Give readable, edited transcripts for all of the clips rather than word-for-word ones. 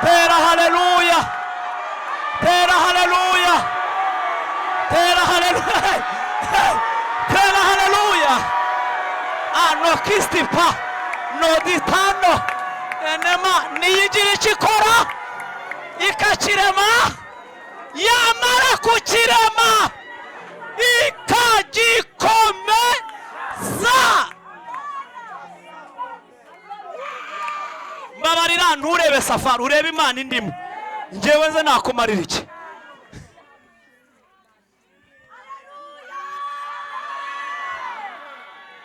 tera haleluya, tera haleluya, tera haleluya, tera haleluya. Ano kistipa no ditano enema niyigira ikikora ikakirema, yamara kukirema ikagikomeza. Mbabarira nturebe Safari, urebe Imana indimo, njyewe nze nakumarira iki?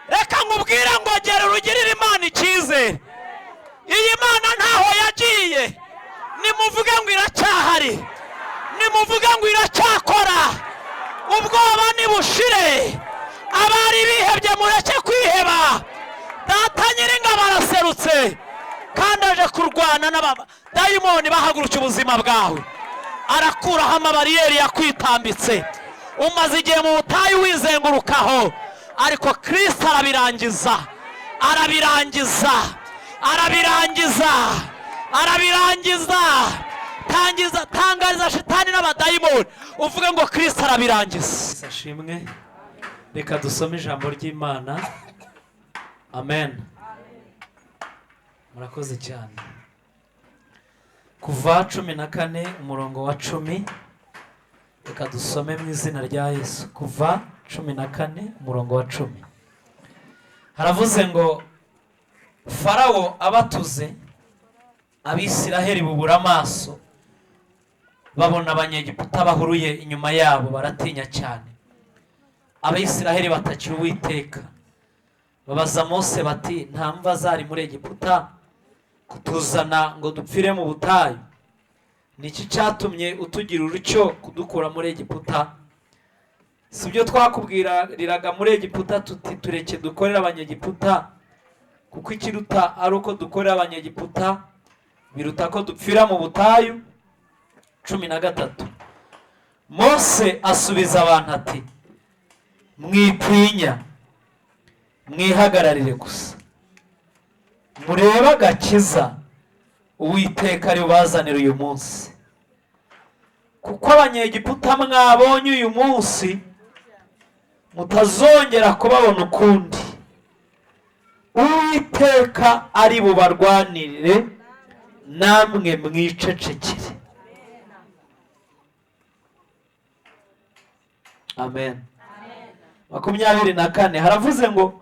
Reka nkubwire ngo gera urugirire Imana icyizere. Iyi Mana ntaho yagiye, nimuvuge ngo iracyahari, nimuvuge ngo iracyakora. Ubwoba nibushire, abari bihebye mureke kwiheba. Data Nyiringabo araserutse kandi aje kurwana n'abadayimoni bahagurutse ubuzima bwawe. Arakuraho amabariyeri yakwitambitse. Umaze igihe mu butayu wizengurukaho, ariko Kristo arabirangiza, arabirangiza, arabirangiza, arabirangiza. Tangariza shitani n'abadayimoni uvuge ngo Kristo arabirangiza. Ashimwe. Reka dusome ijambo ry'Imana. Amen. Murakoze cyane. Kuva 14 umurongo wa 10. Reka dusome mu izina rya Yesu. Kuva 14 umurongo wa 10. Haravuze ngo Farawo abatuze, Abisiraheli bubura amaso, babona Abanyegiputa bahuruye inyuma yabo, baratinya cyane. Abisiraheli batakira Uwiteka, babaza Mose bati, nta mva zari muri Egiputa kutuzana ngo dupfire mu butayu? Niki cyatumye utugira urutyo kudukura muri Egiputa? Sibyo twakubwiriraga muri Egiputa tuti tureke dukorera Abanyegiputa, kuko ikiruta ari uko dukorera Abanyegiputa biruta ko dupfira mu butayu. 13. Mose asubiza abantu ati, mwitinya, mwihagararire gusa, murebe agakiza Uwiteka ari bubazanire uyu munsi. Kuko Abanyegiputa mwabonye uyu munsi, mutazongera kubabona ukundi. Uwiteka ari bubarwanirire, namwe mwicecekere. Amen. 24 haravuze ngo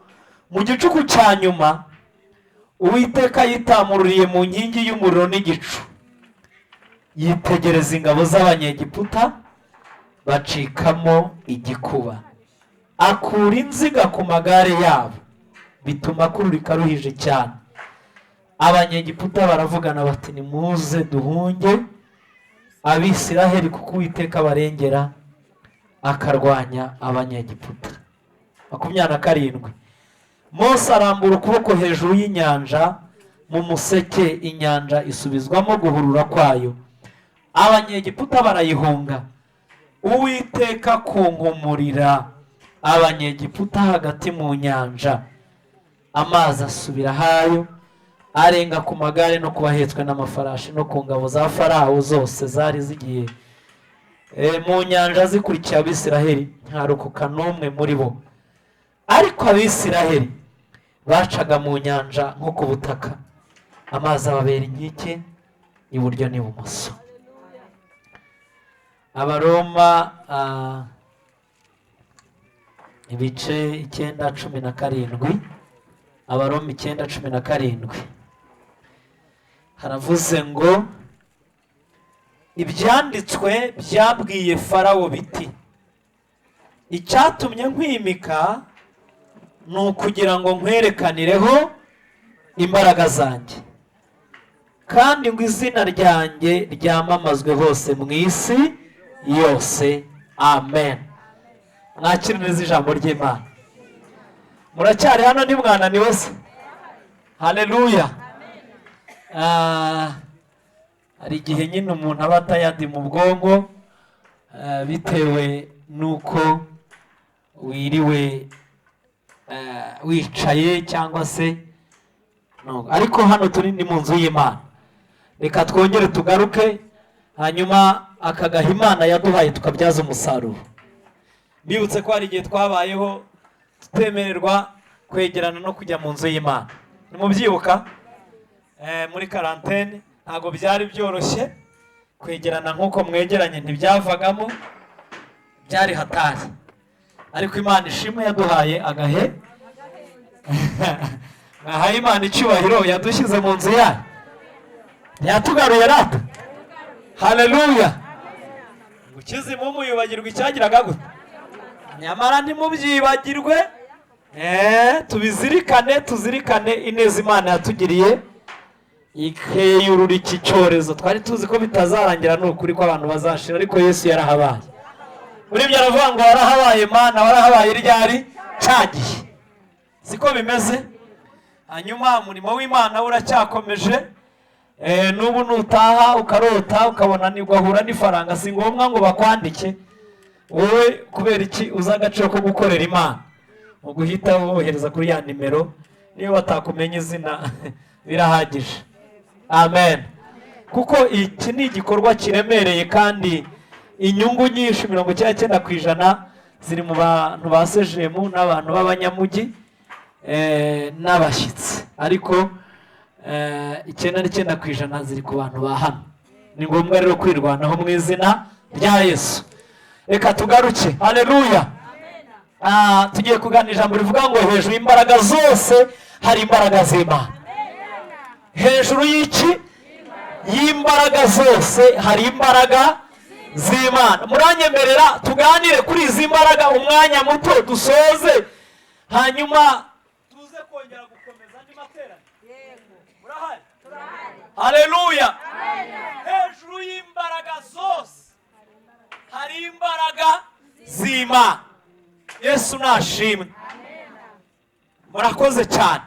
mu gicuku cya nyuma Uwiteka yitamururiye mu nkingi y'umuriro n'igicu, yitegereza ingabo z'Abanyegiputa bacikamo igikuba, akura inziga ku magare yabo, bituma kururika ruhije cyane. Abanyegiputa baravugana bati, nimuze duhunge Abisiraheli, kuko Uwiteka barengera akarwanya Abanyegiputa. 27. Mose arambura ukuboko hejuru y'inyanja, mu museke inyanja isubizwamo guhurura kwayo, Abanyegiputa barayihunga. Uwiteka kunkumurira Abanyegiputa hagati mu nyanja, amazi asubira hayo, arenga ku magare no kubahetswe n'amafarashi no ku ngabo za Farawo zose zari zigiye mu nyanja zikurikiye Abisiraheli, ntarokoka n'umwe muri bo. Ariko Abisiraheli bacaga mu nyanja nko ku butaka, amazi ababera inkike iburyo n'ibumoso. Abaroma ibice 9:17. Abaroma 9:17 haravuze ngo, ibyanditswe byabwiye Farawo biti, icyatumye nkwimika ni ukugira ngo nkwerekanireho imbaraga zanjye, kandi ngo izina ryanjye ryamamazwe hose mu isi yose. Amen. Mwakiririza ijambo ry'Imana. Muracyari hano ni mwananiwe se? Haleluya. Hari igihe nyine umuntu aba atayandi mu bwonko bitewe nuko wiriwe wicaye cyangwa se no. Ariko hano turi ni mu nzu y'Imana, reka twongere tugaruke hanyuma akagaha Imana yaduhaye tukabyaza umusaruro. Bibutse ko hari igihe twabayeho tutemererwa kwegerana no kujya mu nzu y'Imana. Nimubyibuka muri karantene ntago byari byoroshye kwegerana nk'uko mwegeranye, ntibyavagamo, byari hatari. Ariko Imana ishimwe yaduhaye agahe ahaye Imana icyubahiro, yadushyize mu nzu yayo, ntiyatugaruye rata. Haleluya. Ukize mu muyibagirwa icyagiraga gute? Nyamara ntimubyibagirwe, tuzirikane ineza Imana yatugiriye ikeyurura iki cyorezo. Twari tuzi ko bitazarangira, n'ukuri ko abantu bazashira, ariko Yesu yarahabaye. Muri byo aravuga ngo warahabaye Mana, warahabaye ryari? Cyagiye. Siko bimeze. Hanyuma umurimo w'Imana uracyakomeje. N'ubu nutaha ukarota ukabona nigwahura n'ifaranga, si ngombwa ngo bakwandike. Wowe kubera iki uza agaciro ko gukorera Imana, mu guhita wohereza kuri ya nimero, niyo batakumenya izina birahagije. Amen. Kuko iki ni igikorwa kiremereye kandi inyungu nyinshi 99% ziri mu bantu ba sejemu n'abantu b'abanyamujyi n'abashyitsi, ariko 99% ziri ku bantu ba hano. Ni ngombwa rero kwirwanaho mu izina rya Yesu. Reka tugaruke. Haleluya. Tugiye kuganira ijambo rivuga ngo hejuru y'imbaraga zose hari imbaraga z'Imana. Hejuru y'iki? Y'imbaraga zose hari imbaraga z'Imana. Muranyemerera tuganire kuri izi mbaraga umwanya muto dusoze, hanyuma tuze kongera gukomeza andi materaniro. Yego. Murahari? Haleluya. Hejuru y'imbaraga zose hari imbaraga z'Imana. Yesu nashimwe. Murakoze cyane.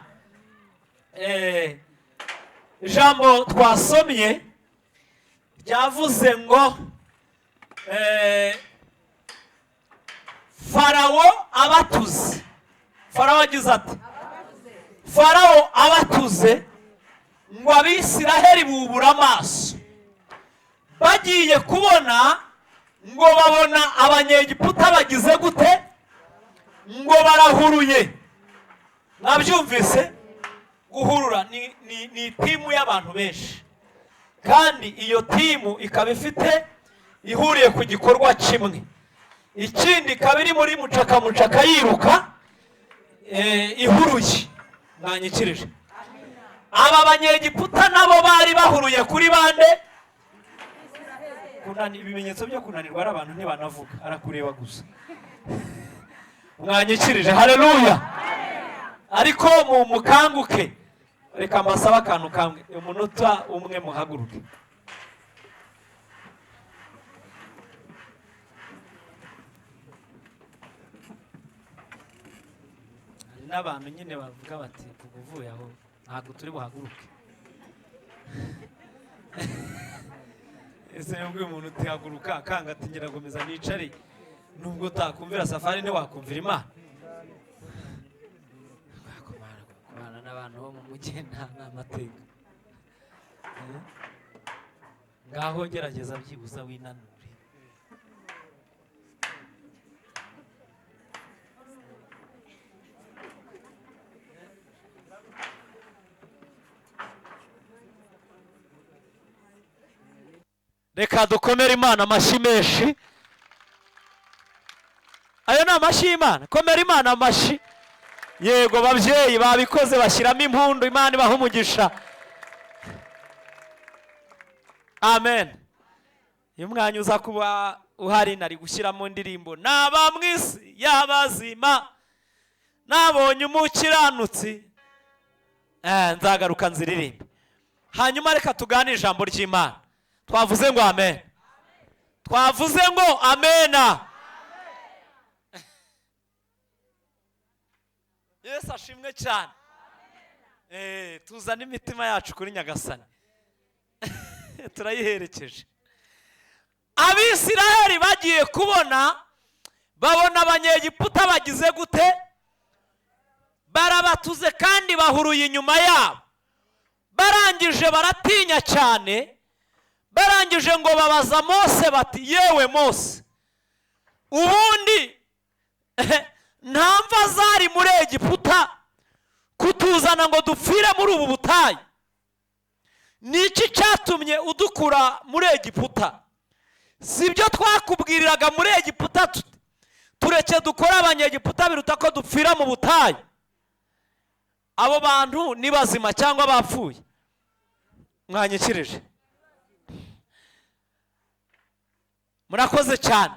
Ijambo twasomye ryavuze ngo Farawo abatuze. Farawo agize ati, Farawo abatuze ngo Abisiraheli bubura amaso, bagiye kubona ngo babona abanyegiputa bagize gute? Ngo barahuruye. Mwabyumvise? Guhurura ni timu y'abantu benshi, kandi iyo timu ikaba ifite ihuriye ku gikorwa kimwe. Ikindi kabiri muri mucaka yiruka ihuruye. Mwanyikirije? Aba banyegiputa nabo bari bahuruye kuri bande? Ibimenyetso byo kunanirwa ari abantu ntibanavuga, arakureba gusa. Mwanyikirije? Haleluya. Ariko mu mukanguke, reka mbasaba akantu kamwe, umunota umwe muhaguruke. N'abantu nyine bavuga bati tuvuye aho ntabwo turi buhaguruke. Ese nubwo umuntu utihaguruka akanga ati ngira gomeza nicare, nubwo utakumvira safari ne wakumvira Imana. Kubana n'abantu bo mu mugenda n'amateka. Ngaho gerageza byibuza winanure. Reka dukomere Imana amashyi menshi. Ayo ni amashyi y'Imana. Komera Imana amashyi. Yego babyeyi babikoze bashyiramo impundu, Imana ibaha umugisha. Amen. Iyo mwanya uza kuba uhari nari gushyiramo indirimbo naba mwisi y'abazima nabonye umukiranutsi, nzagaruka nziririmbe. Hanyuma reka tuganire ijambo ry'Imana. Twavuze ngo amen. Twavuze ngo amena. Yesu ashimwe cyane. Tuzana imitima yacu kuri Nyagasani. Turayiherekeje. Abisiraheli bagiye kubona, babona abanyegiputa bagize gute? Barabatuze kandi bahuruye inyuma yabo. Barangije barangije baratinya cyane, barangije ngo babaza Mose bati yewe Mose, ubundi nta mva zari muri Egiputa kutuzana ngo dupfire muri ubu butayu? Ni iki cyatumye udukura muri Egiputa? Si ibyo twakubwiriraga muri Egiputa tureke dukora abanyegiputa biruta ko dupfira mu butayu? Abo bantu ni bazima cyangwa bapfuye? Mwanyikirije. Murakoze cyane.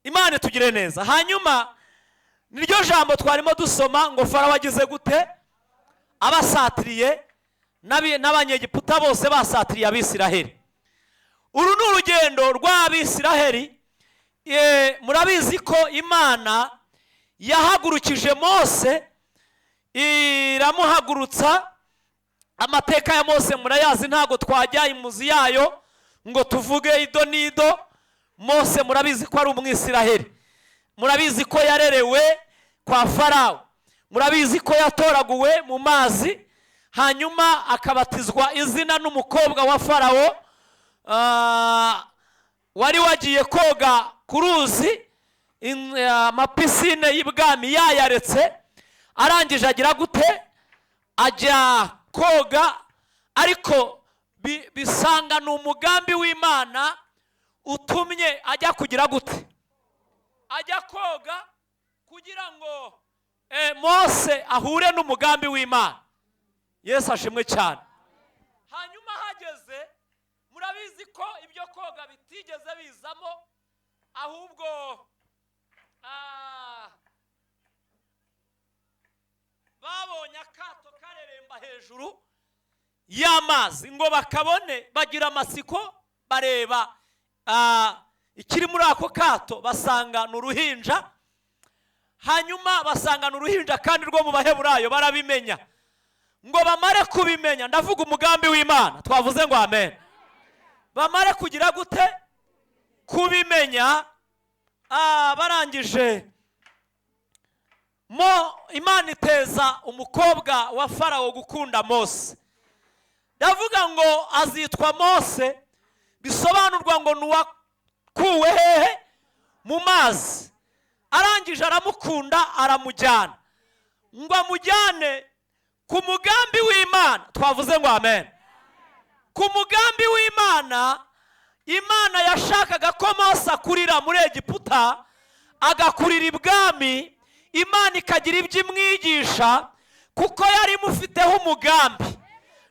Imana tugire neza. Hanyuma niryo jambo twarimo dusoma ngo Farawo agize gute? Abasatiriye n'abanyegiputa bose basatiriye Abisiraheli. Uru ni urugendo rw'Abisiraheli. Murabizi ko Imana yahagurukije Mose, iramuhagurutsa. Amateka ya Mose murayazi, ntago twajya imuzi yayo ngo tuvuge ido nido. Mose murabizi ko ari Umwisiraheli, murabizi ko yarerewe kwa Farawo, murabizi ko yatoraguwe mu mazi, hanyuma akabatizwa izina n'umukobwa wa Farawo wari wagiye koga ku ruzi, amapisine y'ibwami yayaretse. Arangije agira gute? Ajya koga, ariko bisanga ni umugambi w'Imana utumye ajya kugira gute? Ajya koga kugira ngo Mose ahure n'umugambi w'Imana. Yesu ashimwe cyane. Hanyuma hageze, murabizi ko ibyo koga bitigeze bizamo, ahubwo babonye akato kareremba hejuru y'amazi ngo bakabone, bagira amatsiko bareba ikiri muri ako kato, basanga n'uruhinja. Hanyuma basanga n'uruhinja kandi rwo mu Baheburayo, barabimenya. Ngo bamare kubimenya, ndavuga umugambi w'Imana, twavuze ngo amen. Bamare kugira gute? Kubimenya. Barangije Imana iteza umukobwa wa Farawo gukunda Mose. Ndavuga ngo azitwa Mose, bisobanurwa ngo nuwakuwe hehe? Mu mazi. Arangije aramukunda, aramujyana. Ngo amujyane ku mugambi w'Imana, twavuze ngo amen. Ku mugambi w'Imana, Imana yashakaga ko Mose akurira muri Egiputa, agakurira ibwami. Imana ikagira ibyo imwigisha kuko yari imufiteho umugambi.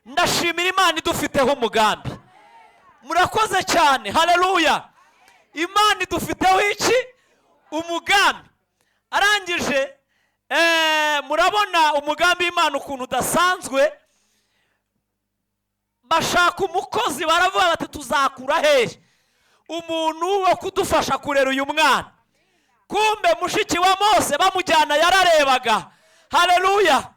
Ndashimira Imana idufiteho umugambi. Murakoze cyane, haleluya. Imana idufiteho iki? Umugambi. Arangije murabona umugambi w'Imana ukuntu udasanzwe. Bashaka umukozi, baravuga bati tuzakura hehe umuntu wo kudufasha kurera uyu mwana? Kumbe mushiki wa Mose bamujyana yararebaga, haleluya,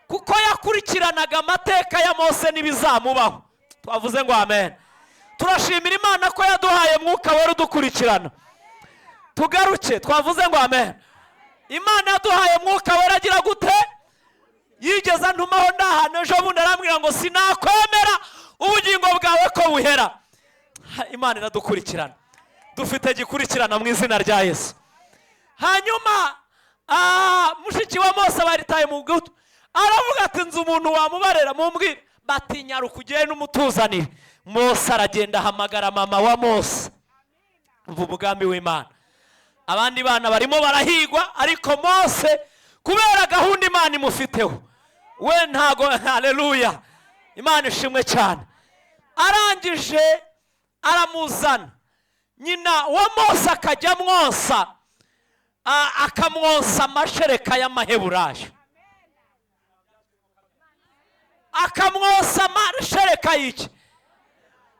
kuko yakurikiranaga amateka ya Mose n'ibizamubaho. Twavuze ngo amen. Turashimira Imana ko yaduhaye mwuka wera udukurikirana. Tugaruke, twavuze ngo amen. Imana yaduhaye mwuka wera agira gute? Yigeza ntumaho ndahano, ejo bundi arambwira ngo sinakwemera ubugingo bwawe ko buhera. Imana iradukurikirana, dufite gikurikirana mu izina rya Yesu. Hanyuma mushiki wa Mose baritaye mu gutu, aravuga ati nzi umuntu wamubarera, mumbwire. Batinya kugiye n'umutuzanire. Mose aragenda ahamagara mama wa Mose. Umva umugambi w'Imana. Abandi bana barimo barahigwa, ariko Mose kubera gahunda Imana imufiteho, we ntago, haleluya, Imana ishimwe cyane. Arangije aramuzana, nyina wa Mose akajya amwonsa, akamwonsa amashereka y'Amaheburayo, akamwonsa amashereka y'iki?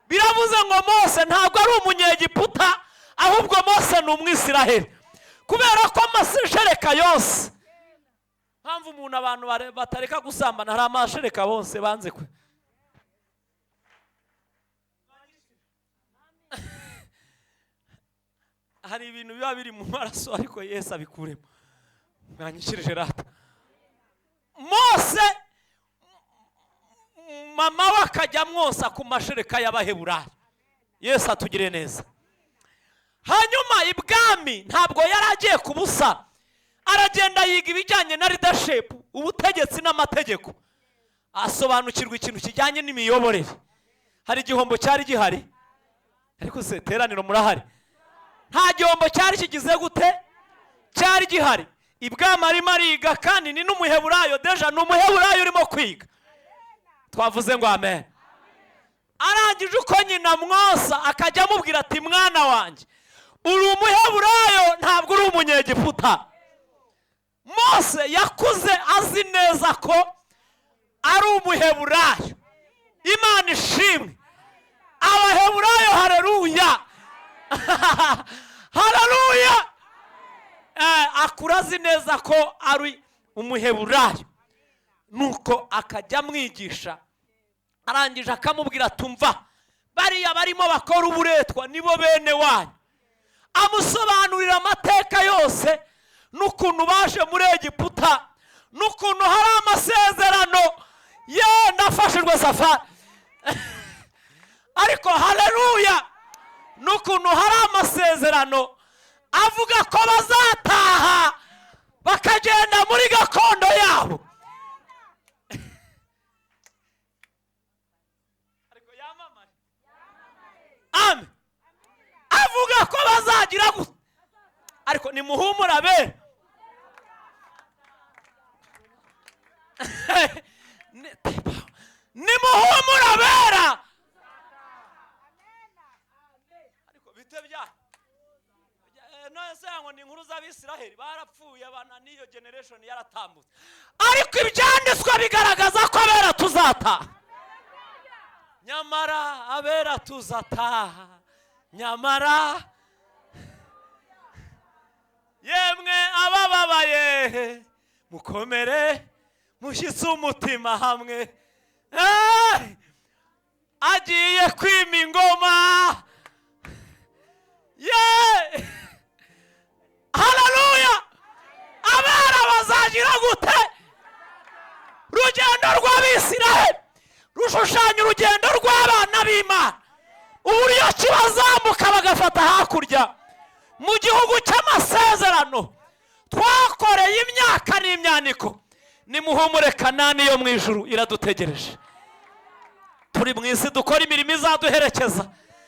Biravuze ngo Mose ntabwo ari umunyegiputa, ahubwo Mose ni Umwisiraheli, kubera ko amashereka yose, mpamvu umuntu abantu batareka gusambana, hari amashereka bose banze kwe. Hari ibintu biba biri mu maraso ariko Yesu abikuremo. Mwanyishirije rata. Mose akajya amwosa ku mashereka y'Abaheburayo. Yesu atugire neza. Hanyuma ibwami ntabwo yari agiye kubusa, aragenda yiga ibijyanye na leadership, ubutegetsi n'amategeko, asobanukirwa ikintu kijyanye n'imiyoborere. Hari igihombo cyari gihari, ariko se teraniro murahari? Nta gihombo cyari kigize gute, cyari gihari. Ibwami arimo ariga, kandi ni n'umuheburayo, deja ni umuheburayo urimo kwiga. Twavuze ngo amen. Arangije uko nyina mwosa akajya amubwira ati mwana wanjye, uri umuheburayo ntabwo uri umunyegiputa. Mose yakuze azi neza ko ari umuheburayo. Imana ishimwe. Abaheburayo haleluya. Haleluya. Akura azi neza ko ari umuheburayo, nuko akajya amwigisha. Arangije akamubwira tumva, bariya barimo bakora uburetwa nibo bene wanyu. Amusobanurira amateka yose, n'ukuntu baje muri Egiputa, n'ukuntu hari amasezerano. Ye nafashijwe safari. Ariko haleluya, n'ukuntu hari amasezerano avuga ko bazataha bakagenda muri gakondo yabo. Ariko yamamaye. Amen. Avuga ko bazagira gusa. Ariko nimuhumura be. Nimuhumura bera. Ariko bitebya. Nose ngo ni inkuru z'Abisiraheli barapfuye, abana niyo generation yaratambutse. Ariko ibyanditswe bigaragaza ko abera tuzataha. Nyamara abera tuzataha. Nyamara yemwe abababaye mukomere mushyitse umutima hamwe. Agiye kwima ingoma. Haleluya. Abera bazagira gute? Urugendo rw'Abisiraheli rushushanya urugendo rw'abana b'Imana, uburyo kibazamuka bagafata hakurya mu gihugu cy'amasezerano twakoreye imyaka n'imyaniko. Nimuhumure, Kanani yo mu ijuru iradutegereje. Turi mu isi dukora imirimo izaduherekeza,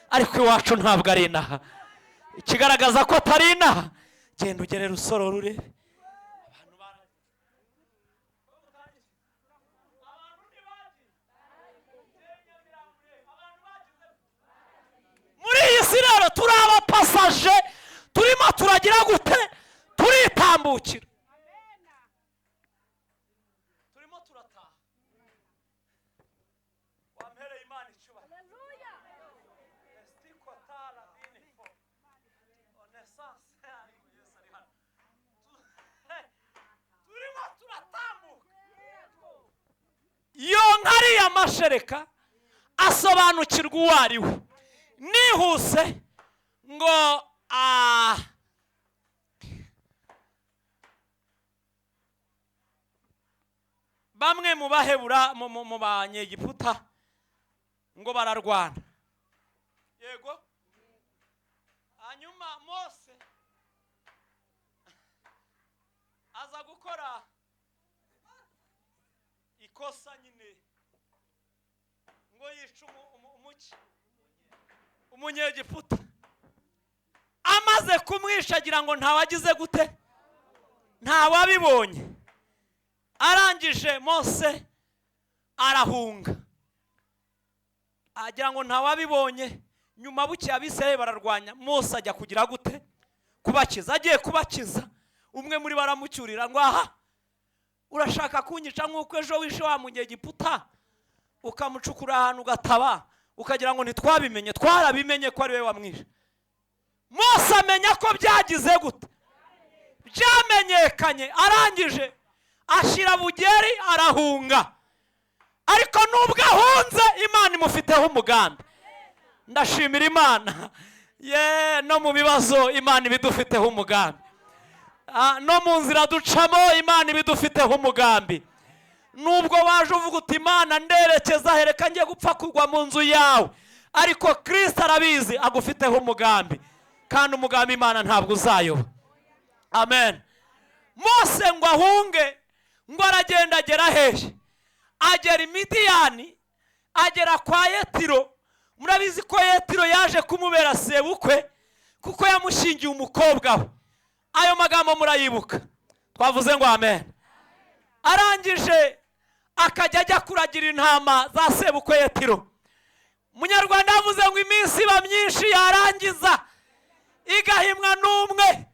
ariko iwacu ntabwo ari inaha. Ikigaragaza ko atari inaha, genda ugere Rusoro rurebe. Muri iyi si rero turi abapasaje, turimo turagira gute? Turitambukira. Turimo turataha. Wampereye Imana icyubahiro. Haleluya. Estikotala binifo. Onesance ari Yesu ari hano. Turimo turatambuka. Iyo nkari y'amashereka asobanukirwa uwo ari we. Nihuse ngo bamwe mu bahebura mu banyegiputa ngo bararwana. Yego. Hanyuma Mose aza gukora ikosa nyine ngo yica umuki umunyegiputa. Amaze kumwisha agira ngo ntawagize gute? Ntawabibonye. Arangije Mose arahunga, agira ngo ntawabibonye. Nyuma buke Abisirayeli bararwanya, Mose ajya kugira gute? Kubakiza. Agiye kubakiza, umwe muri baramucyurira ngo aha, urashaka kunyica nk'uko ejo wishe wa munyegiputa ukamucukura ahantu ugataba, ukagira ngo ntitwabimenye. Twarabimenye ko ari we wamwishe. Mose amenya ko byagize gute? Byamenyekanye. Arangije ashyira bugeri arahunga. Ariko nubwo ahunze, Imana imufiteho umugambi. Ndashimira Imana. No mu bibazo Imana ibidufiteho umugambi. No mu nzira ducamo Imana ibidufiteho umugambi. nubwo waje uvuga uti Imana nderekeza hereka ngiye gupfa kugwa mu nzu yawe, ariko Kristo arabizi agufiteho umugambi, kandi umugambi Imana ntabwo uzayoba. Amen. Mose ngo ahunge, ngo aragenda agera hehe? Agera i Midiyani, agera kwa Yetiro. Murabizi ko Yetiro yaje kumubera sebukwe kuko yamushingiye umukobwa we. Ayo magambo murayibuka, twavuze ngo amen. Arangije akajya ajya kuragira intama za sebukwe Yetiro. Munyarwanda yavuze ngo iminsi iba myinshi yarangiza igahimwa n'umwe.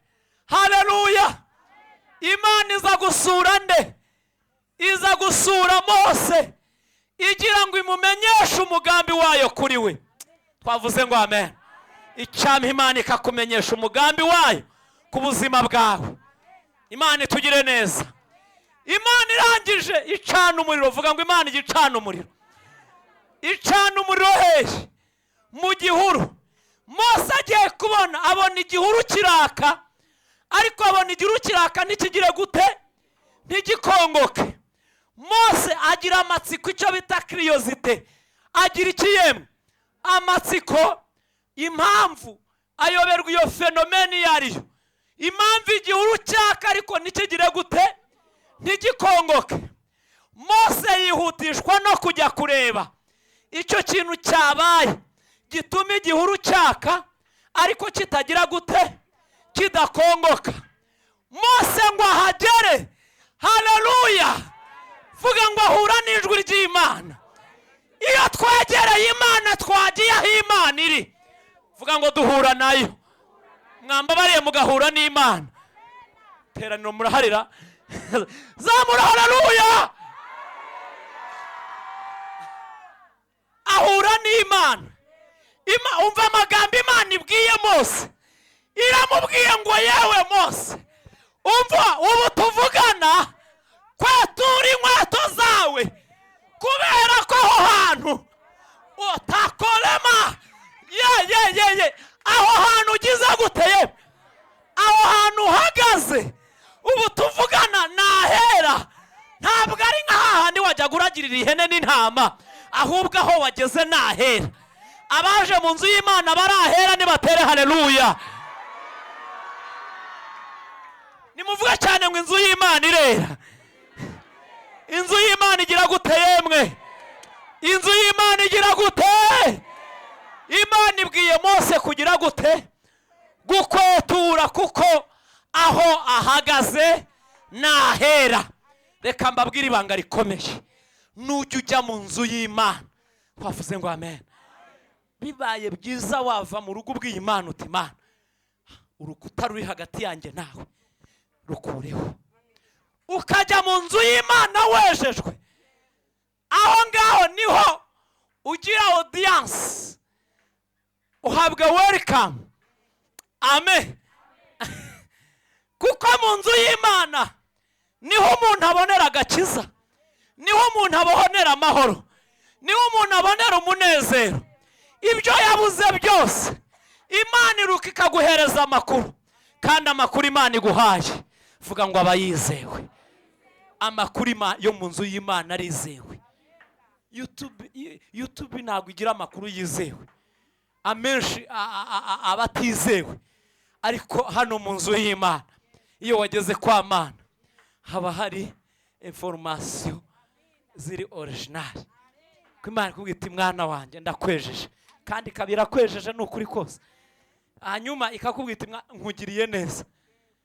Haleluya. Imana iza gusura nde? Iza gusura Mose igira ngo imumenyeshe umugambi wayo kuri we. Twavuze ngo amen. Icyampa Imana ikakumenyesha umugambi wayo ku buzima bwawe. Imana itugire neza. Imana irangije icana umuriro. Vuga ngo Imana igicana umuriro. Icana umuriro hehe? Mu gihuru. Mose agiye kubona abona igihuru kiraka, ariko abona igihuru kiraka ntikigire gute? Ntigikongoke. Mose agira amatsiko, icyo bita curiosity. Agira ikiyemwe amatsiko, impamvu ayoberwa iyo fenomeni yariyo. Impamvu igihuru cyaka ariko ntikigire gute? Ntigikongoke. Mose yihutishwa no kujya kureba icyo kintu cyabaye gituma igihuru cyaka ariko kitagira gute? Kidakongoka. Mose ngo ahagere. Haleluya. Vuga ngo ahura n'ijwi ry'Imana. Iyo twegereye Imana twagiye aho Imana iri. Vuga ngo duhura nayo. Mwambabariye mugahura n'Imana. Teraniro muraharira. Zamura haleluya. Ahura n'Imana. Umva amagambo Imana ibwiye Mose. Iramubwiye ngo yewe Mose, umva ubu tuvugana kwetura inkweto zawe, kubera ko aho hantu utakorema. Aho hantu ugize guteye, aho hantu uhagaze ubu tuvugana nahera. Ntabwo ari nk'ahandi wajya guragirira ihene n'intama, ahubwo aho wageze nahera. Abaje mu nzu y'Imana barahera nibatere haleluya. Nimuvuga cyane ngo inzu y'Imana irera. Inzu y'Imana igira gute yemwe? Inzu y'Imana igira gute? Imana ibwiye Mose kugira gute? Gukwetura, kuko aho ahagaze nahera. Reka mbabwire ibanga rikomeye. Nujya ujya mu nzu y'Imana, twavuze ngo amen, bibaye byiza wava mu rugo bw'Imana uti Imana, urukuta ruri hagati yanjye nawe rukureho, ukajya mu nzu y'Imana wejejwe. Aho ngaho niho ugira audience, uhabwa welcome. Amen. Kuko mu nzu y'Imana niho umuntu abonera agakiza, niho umuntu abonera amahoro, niho umuntu abonera umunezero. Ibyo yabuze byose Imana iruka ikaguhereza amakuru, kandi amakuru Imana iguhaye vuga ngo abayizewe. Amakuru yo mu nzu y'Imana arizewe. YouTube ntabwo igira amakuru yizewe, amenshi abatizewe. Ariko hano mu nzu y'Imana iyo wageze kwa Mana haba hari information ziri original. Ko Imana ikubwita mwana wanjye ndakwejeje, kandi kabira kwejeje n'ukuri kose. Hanyuma ikakubwita nkugiriye neza.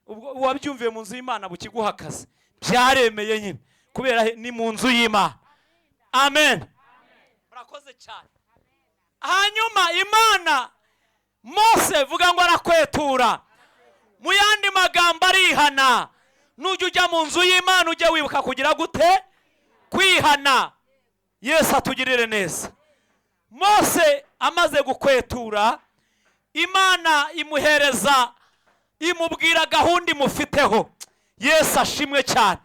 Ubwo wabyumviye mu nzu y'Imana bukiguha akazi byaremeye nyine, kubera ni mu nzu y'Imana. Amen. Murakoze cyane. Hanyuma Imana Mose vuga ngo arakwetura. Mu yandi magambo arihana. Nujya ujya mu nzu y'Imana ujye wibuka kugira gute? Kwihana. Yesu atugirire neza. Mose amaze gukwetura, Imana imuhereza, imubwira gahunda imufiteho. Yesu ashimwe cyane.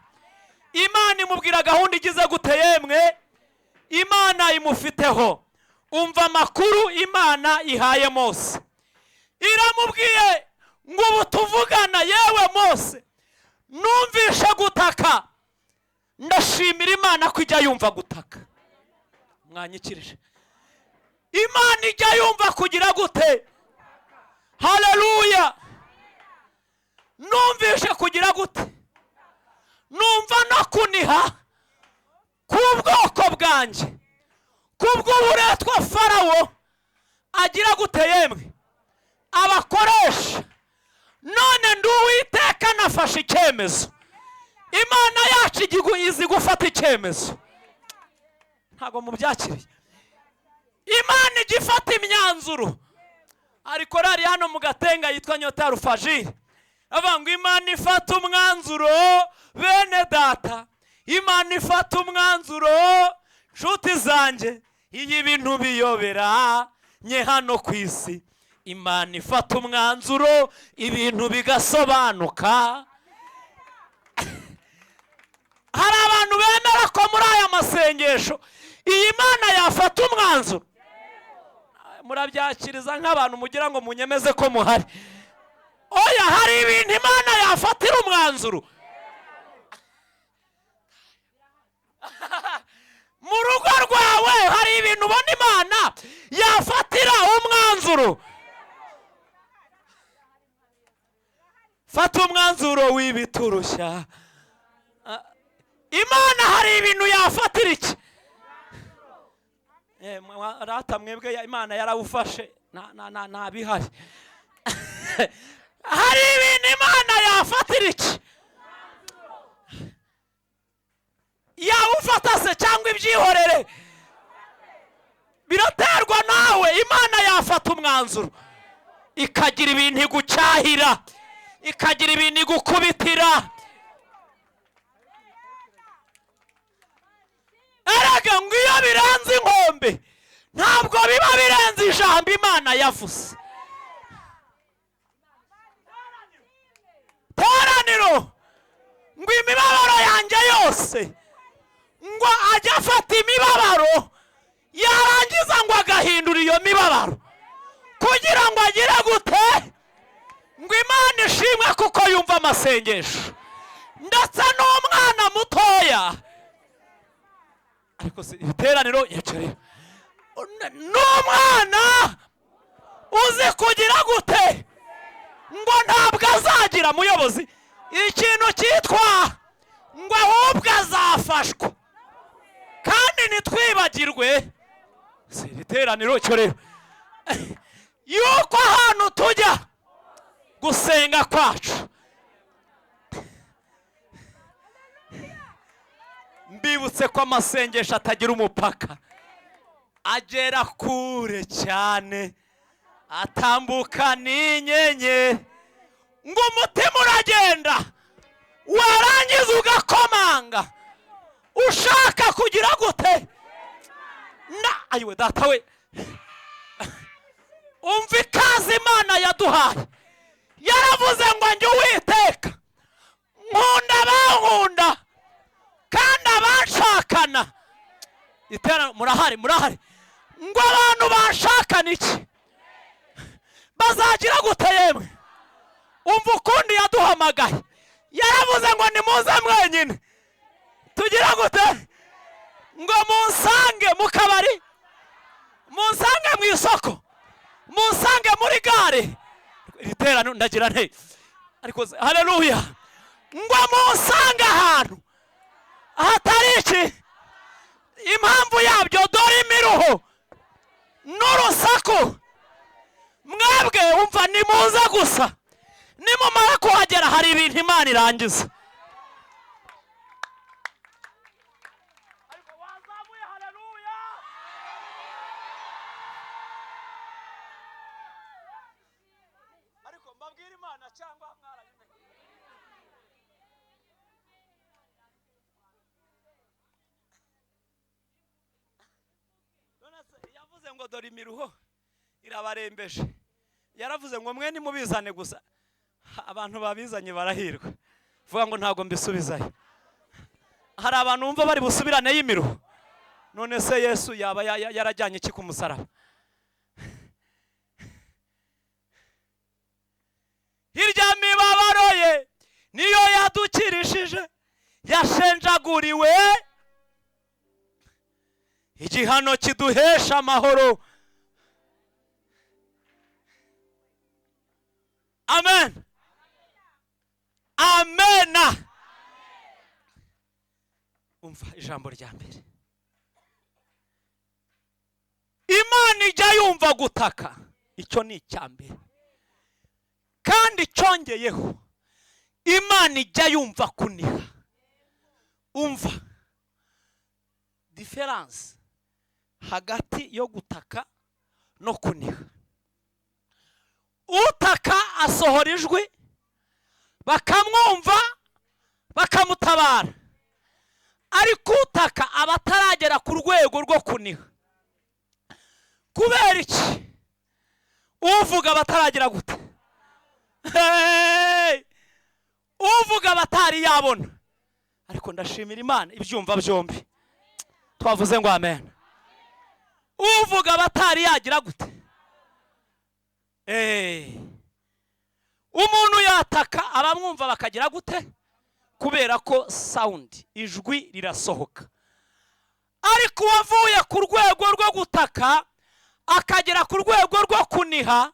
Imana imubwira gahunda igize gute yemwe? Imana imufiteho. Umva amakuru Imana ihaye Mose. Iramubwiye ngo ubu tuvugana yewe Mose, numvishe gutaka ndashimira Imana ko ijya yumva gutaka. Mwanyikirije, Imana ijya yumva kugira gute? Haleluya. Numvishe kugira gute? Numva no kuniha k'ubwoko bwanjye, kubw'uburetwa Farawo agira gute yemwe abakoresha. None ndi Uwiteka nafashe icyemezo. Imana yacu izi gufata icyemezo. Ntago mubyakiriye. Imana igifata imyanzuro. Ari korari hano mu Gatenga yitwa Nyota ya Rufajiri, avuga ngo Imana ifata umwanzuro bene data, Imana ifata umwanzuro nshuti zanjye, iyo ibintu biyobera nye hano ku isi, Imana ifata umwanzuro ibintu bigasobanuka. Hari abantu bemera ko muri aya masengesho iyi Mana yafata umwanzuro. Murabyakiriza nk'abantu mugira ngo munyemeze ko muhari. Oya, hari ibintu Imana yafatira umwanzuro. Mu rugo rwawe hari ibintu ubona Imana yafatira umwanzuro. Fata umwanzuro w'ibiturushya. Imana hari ibintu yafatira iki? Rata mwebwe Imana yarawufashe nta bihari. Hari ibintu Imana yafatira iki? Yawufata se cyangwa ibyihorere? Biraterwa nawe. Imana yafata umwanzuro ikagira ibintu igucyahira, ikagira ibintu igukubitira. Erega ngo iyo birenze inkombe ntabwo biba birenze ijambo Imana yavuze. Teraniro ngo imibabaro yanjye yose, ngo ajya afata imibabaro yarangiza ngo agahindura iyo mibabaro kugira ngo agire gute? Ngo Imana ishimwe kuko yumva amasengesho. Ndetse n'umwana mutoya, ariko iteraniro yicaye, n'umwana uzi kugira gute? Ngo ntabwo azagira muyobozi ikintu cyitwa ngo ahubwo azafashwa. Kandi nitwibagirwe iteraniro cyo rero yuko ahantu tujya gusenga kwacu, mbibutse ko amasengesho atagira umupaka, agera kure cyane, atambuka n'inyenye. Ngo umutima uragenda warangiza ugakomanga ushaka kugira gute? Ayiwe data we, umva ikaze Imana yaduhaye. Yaravuze ngo njye Uwiteka nkunda abankunda kandi abanshakana. Iterana murahari ngo abantu bashakana iki bazagira gute yemwe? Umva ukundi yaduhamagaye. Yaravuze ngo nimuze mwenyine tugira gute? Ngo munsange mu kabari, munsange mu isoko, munsange muri gare. Iterana ndagira nte ariko haleluya, ngo munsange ahantu ahatari iki? Impamvu yabyo dore imiruho n'urusaku. Mwebwe umva nimuza gusa, nimumara kuhagera hari ibintu Imana irangiza. Ariko mbabwira Imana cyangwa mwarayime. Yavuze ngo dore imiruho irabarembeje. Yaravuze ngo mwe nimubizane gusa. Abantu babizanye barahirwa. Vuga ngo ntago mbisubizayo. Hari abantu bumva bari busubirane y'imiruho. None se Yesu yaba yarajyanye iki ku musaraba? Hirya mibabaro ye niyo yadukirishije, yashenjaguriwe igihano kiduhesha amahoro. Amen. Amena. Umva ijambo rya mbere. Imana ijya yumva gutaka, icyo ni icyambere. Kandi cyongeyeho Imana ijya yumva kuniha. Umva difference hagati yo gutaka no kuniha. Utaka asohora ijwi bakamwumva bakamutabara, ariko utaka abataragera ku rwego rwo kuniha. Kubera iki? Uvuga bataragera gute? Uvuga batari yabona. Ariko ndashimira Imana ibyumva byombi. Twavuze ngo amen. Uvuga batari yagira gute? Umuntu yataka abamwumva bakagira gute? Kubera ko sound ijwi rirasohoka. Ariko wavuye ku rwego rwo gutaka akagera ku rwego rwo kuniha,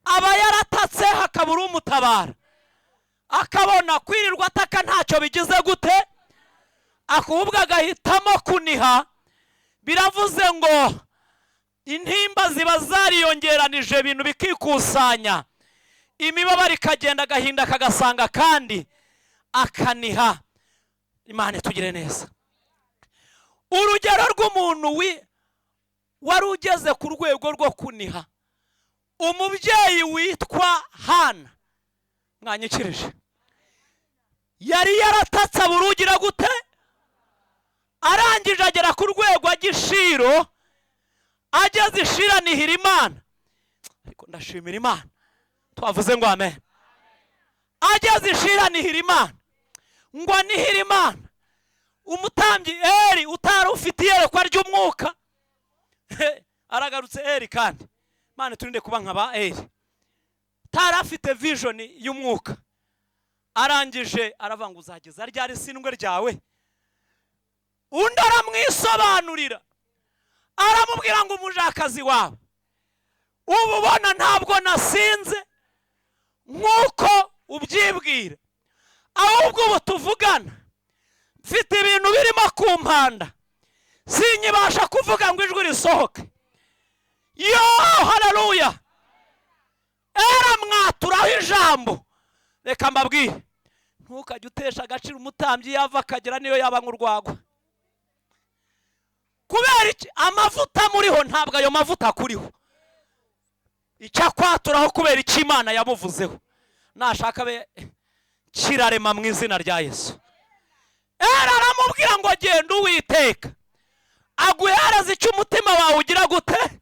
aba yaratatse hakabura umutabara, akabona kwirirwa ataka ntacyo bigize gute, akubwa agahitamo kuniha. Biravuze ngo intimba ziba zariyongeranije, ibintu bikikusanya, imibabaro ikagenda, agahinda kagasanga kandi akaniha. Imana itugire neza. Urugero rw'umuntu wari ugeze ku rwego rwo kuniha, umubyeyi witwa Hana, mwanyikirije, yari yaratatse burugira gute, arangije agera ku rwego agishiro, ageze ishira nihira Imana. Ariko ndashimira Imana. Twavuze ngo amen. Ageze ishira nihira Imana, ngo nihira Imana. Umutambyi Eli utari ufite iyerekwa ry'umwuka aragarutse. Eli kandi Imana turinde kuba nkaba Eli, tari afite vision y'umwuka. Arangije aravuga ngo uzageza ryari sindwe ryawe? Undi aramwisobanurira, aramubwira ngo umujakazi wawe ubu ubona ntabwo nasinze nk'uko ubyibwira, ahubwo ubu tuvugana mfite ibintu birimo kumpanda, sinyibasha kuvuga ngo ijwi risohoke. Yo, haleluya. Aramwaturaho ijambo. Reka mbabwire, ntukajye utesha agaciro umutambyi yava akagera niyo yaba nk'urwagwa. Kubera iki? Amavuta muriho ntabwo ayo mavuta kuriho. Icyakwaturaho kubera iki Imana yamuvuzeho. Nashaka be kirarema mu izina rya Yesu. Aramubwira ngo genda Uwiteka aguhereza icyo umutima wawe ugira gute.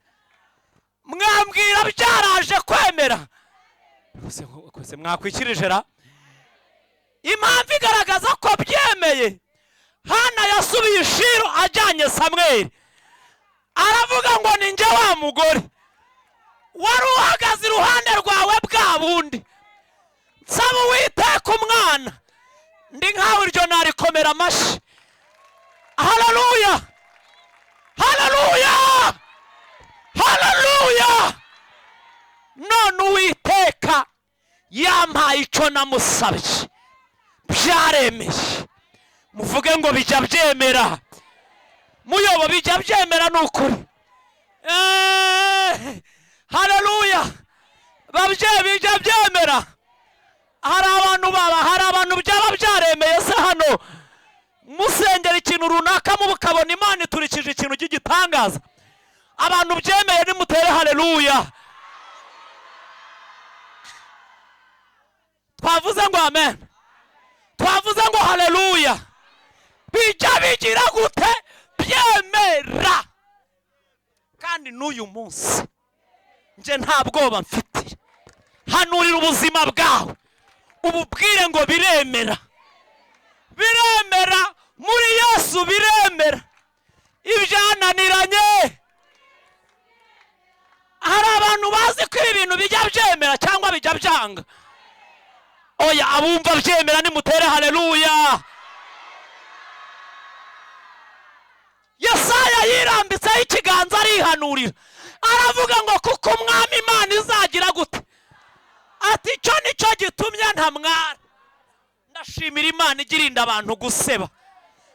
Mwambwira byaraje kwemera. Kose mwakwikirije ra. Impamvu igaragaza ko byemeye, Hana yasubiye ishiro ajyanye Samweli, aravuga ngo ni njye wa mugore wari uhagaze iruhande rwawe bwa bundi, nsaba Uwiteka umwana, ndi nkawe iryo narikomera amashi. Haleluya, haleluya, haleluya. None Uwiteka yampaye icyo namusabye, byaremeye. Muvuge ngo bijya byemera. Muyobo bijya byemera n'ukuri. Haleluya. Babyeyi bijya byemera. Hari abantu byaba byaremeye se hano musengera ikintu runaka mubukabona Imana iturikije ikintu cy'igitangaza. Abantu byemeye nimutere haleluya. Twavuze ngo amen. Twavuze ngo haleluya. Bijya bigira gute? Byemera. Kandi n'uyu munsi nje nta bwoba mfite. Hanurira ubuzima bwawe ububwire ngo biremera. Biremera muri Yesu, biremera. Ibyananiranye. Hari abantu bazi ko ibintu bijya byemera cyangwa bijya byanga. Oya, abumva byemera nimutere haleluya. Yesaya yirambitseho ikiganza arihanurira aravuga ngo kuko umwami Imana izagira gute, ati icyo nicyo gitumye ntamwara. Ndashimira Imana igirinda abantu guseba,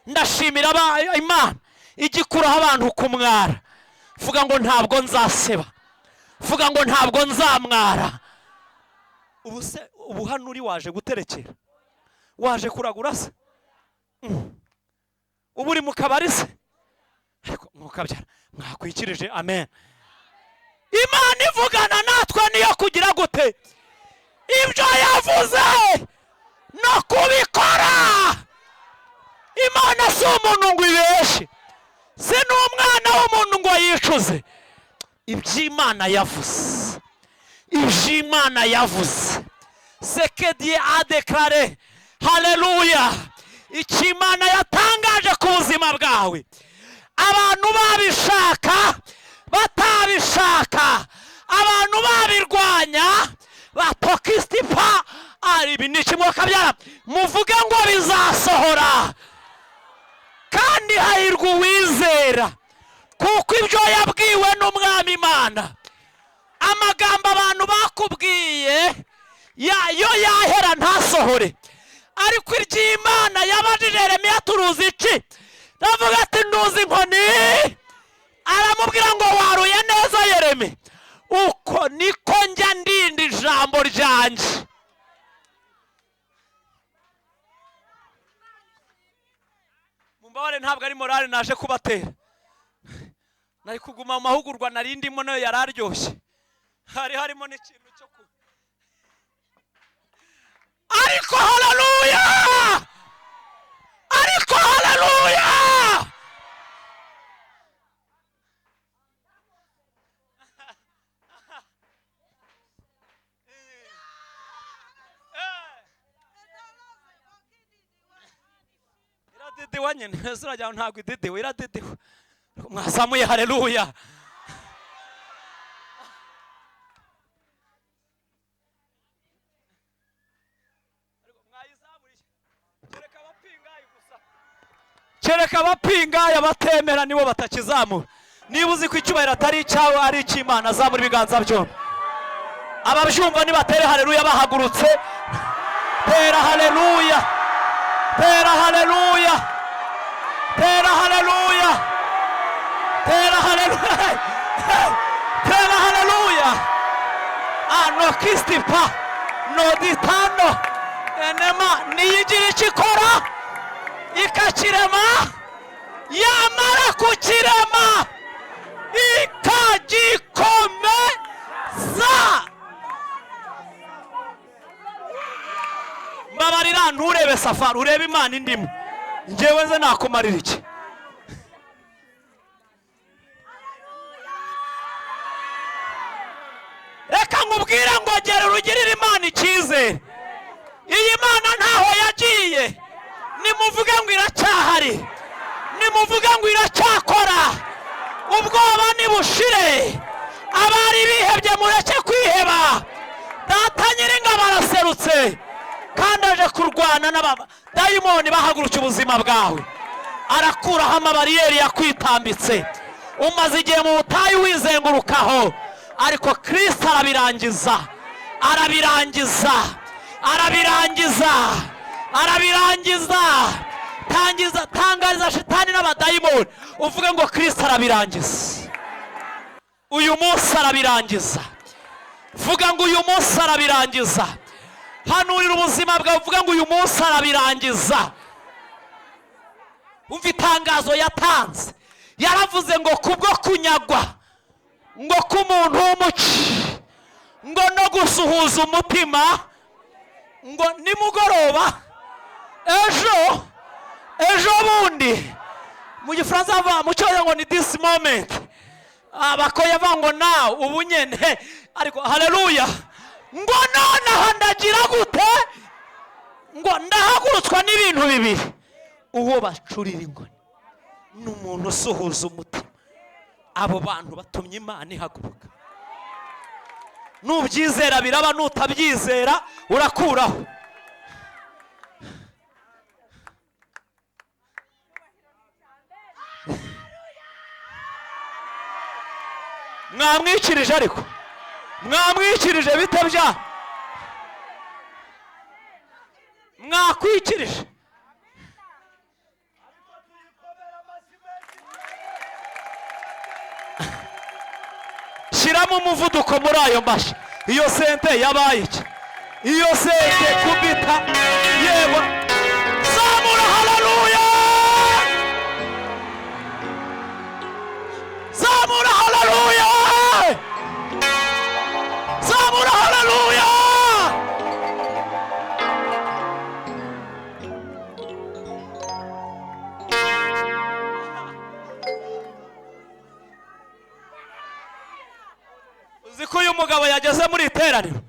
ndashimira Imana igikuraho abantu kumwara. Vuga ngo ntabwo nzaseba, vuga ngo ntabwo nzamwara. Ubu hano uri waje guterekera, waje kuragura se, ubu uri mu kabari se, ariko mukabyara mwakwikirije. Amen. Imana ivugana natwe niyo kugira gute, ibyo yavuze no kubikora. Imana si umuntu ngo ibeshe, si n'umwana w'umuntu ngo yicuze. Iby'Imana yavuze, iby'Imana yavuze, ce que Dieu a déclaré. Haleluya. Icyo Imana yatangaje ku buzima bwawe, abantu babishaka batabishaka, abantu babirwanya batokisitipa ari biniki mukabyara, muvuge ngo bizasohora. Kandi hahirwa uwizera, kuko ibyo yabwiwe n'umwami Imana, amagambo abantu bakubwiye yo yahera ntasohore, ariko iry'Imana yabajije Yeremiya turuzi iki, ndavuga ati nduzi inkoni. Aramubwira ngo waruye neza Yeremiya, uko niko njya ndinda ijambo ryanjye. Mumbabare ntabwo ari morale naje kubatera, nari kuguma mu mahugurwa narindimo nayo yararyoshye, hari harimo n'ikintu cyo ku, ariko haleluya, ariko haleluya. Iradidiwa nyine zirajya ntabwo ididiwe, iradidiwe. Mwasamuye haleluya. Kereka abapingaye abatemera nibo batakizamura. Niba uzi ko icyubahiro atari icyawe ari icy'Imana, azamura ibiganza byombi. Ababyumva nibatere haleluya bahagurutse. Tera haleluya, tera haleluya, tera haleluya, tera haleluya, tera haleluya. Ano kistipa no ditano enema niyigira ikikora ikakirema, yamara kukirema ikagikomeza. Mbabarira nturebe Safari, urebe Imana indimo, njyewe nze nakumarira iki? Reka nkubwire ngo gera urugirire Imana icyizere. Iyi Mana ntaho yagiye, nimuvuge ngo iracyahari, nimuvuge ngo iracyakora. Ubwoba nibushire, abari bihebye mureke kwiheba. Data Nyiringabo araserutse, kandi aje kurwana n'abadayimoni bahagurutse ubuzima bwawe. Arakuraho amabariyeri yakwitambitse, umaze igihe mu butayu wizengurukaho, ariko Kristo arabirangiza, arabirangiza, arabirangiza, arabirangiza. Tangariza shitani n'abadayimoni uvuge ngo Kristo arabirangiza, uyu munsi arabirangiza. Vuga ngo uyu munsi arabirangiza. Hanurira ubuzima bwawe uvuga ngo uyu munsi arabirangiza. Umva itangazo yatanze, yaravuze ngo kubwo kunyagwa ngo k'umuntu w'umuci, ngo no gusuhuza umutima, ngo nimugoroba ejo bundi, mu Gifaransa bavuga mu Cyongereza ngo ni this moment, abakoya bavuga ngo now, ubu nyene. Ariko haleluya, ngo nonaha ndagira gute, ngo ndahagurutswa n'ibintu bibiri. Uwo bacurira ingoni n'umuntu usuhuza umutima. Abo bantu batumye Imana ihaguruka. Nubyizera biraba, nutabyizera urakuraho. mwamwikirije ariko mwamwikirije bite bya mwakwikirije shyiramo umuvuduko muri ayo mashyi. Iyo sente yabaye iki? Iyo sente kubita yewe zamura haleluya, zamura haleluya, zamura haleluya. Uzi ko uyu mugabo yageze muri iteraniro?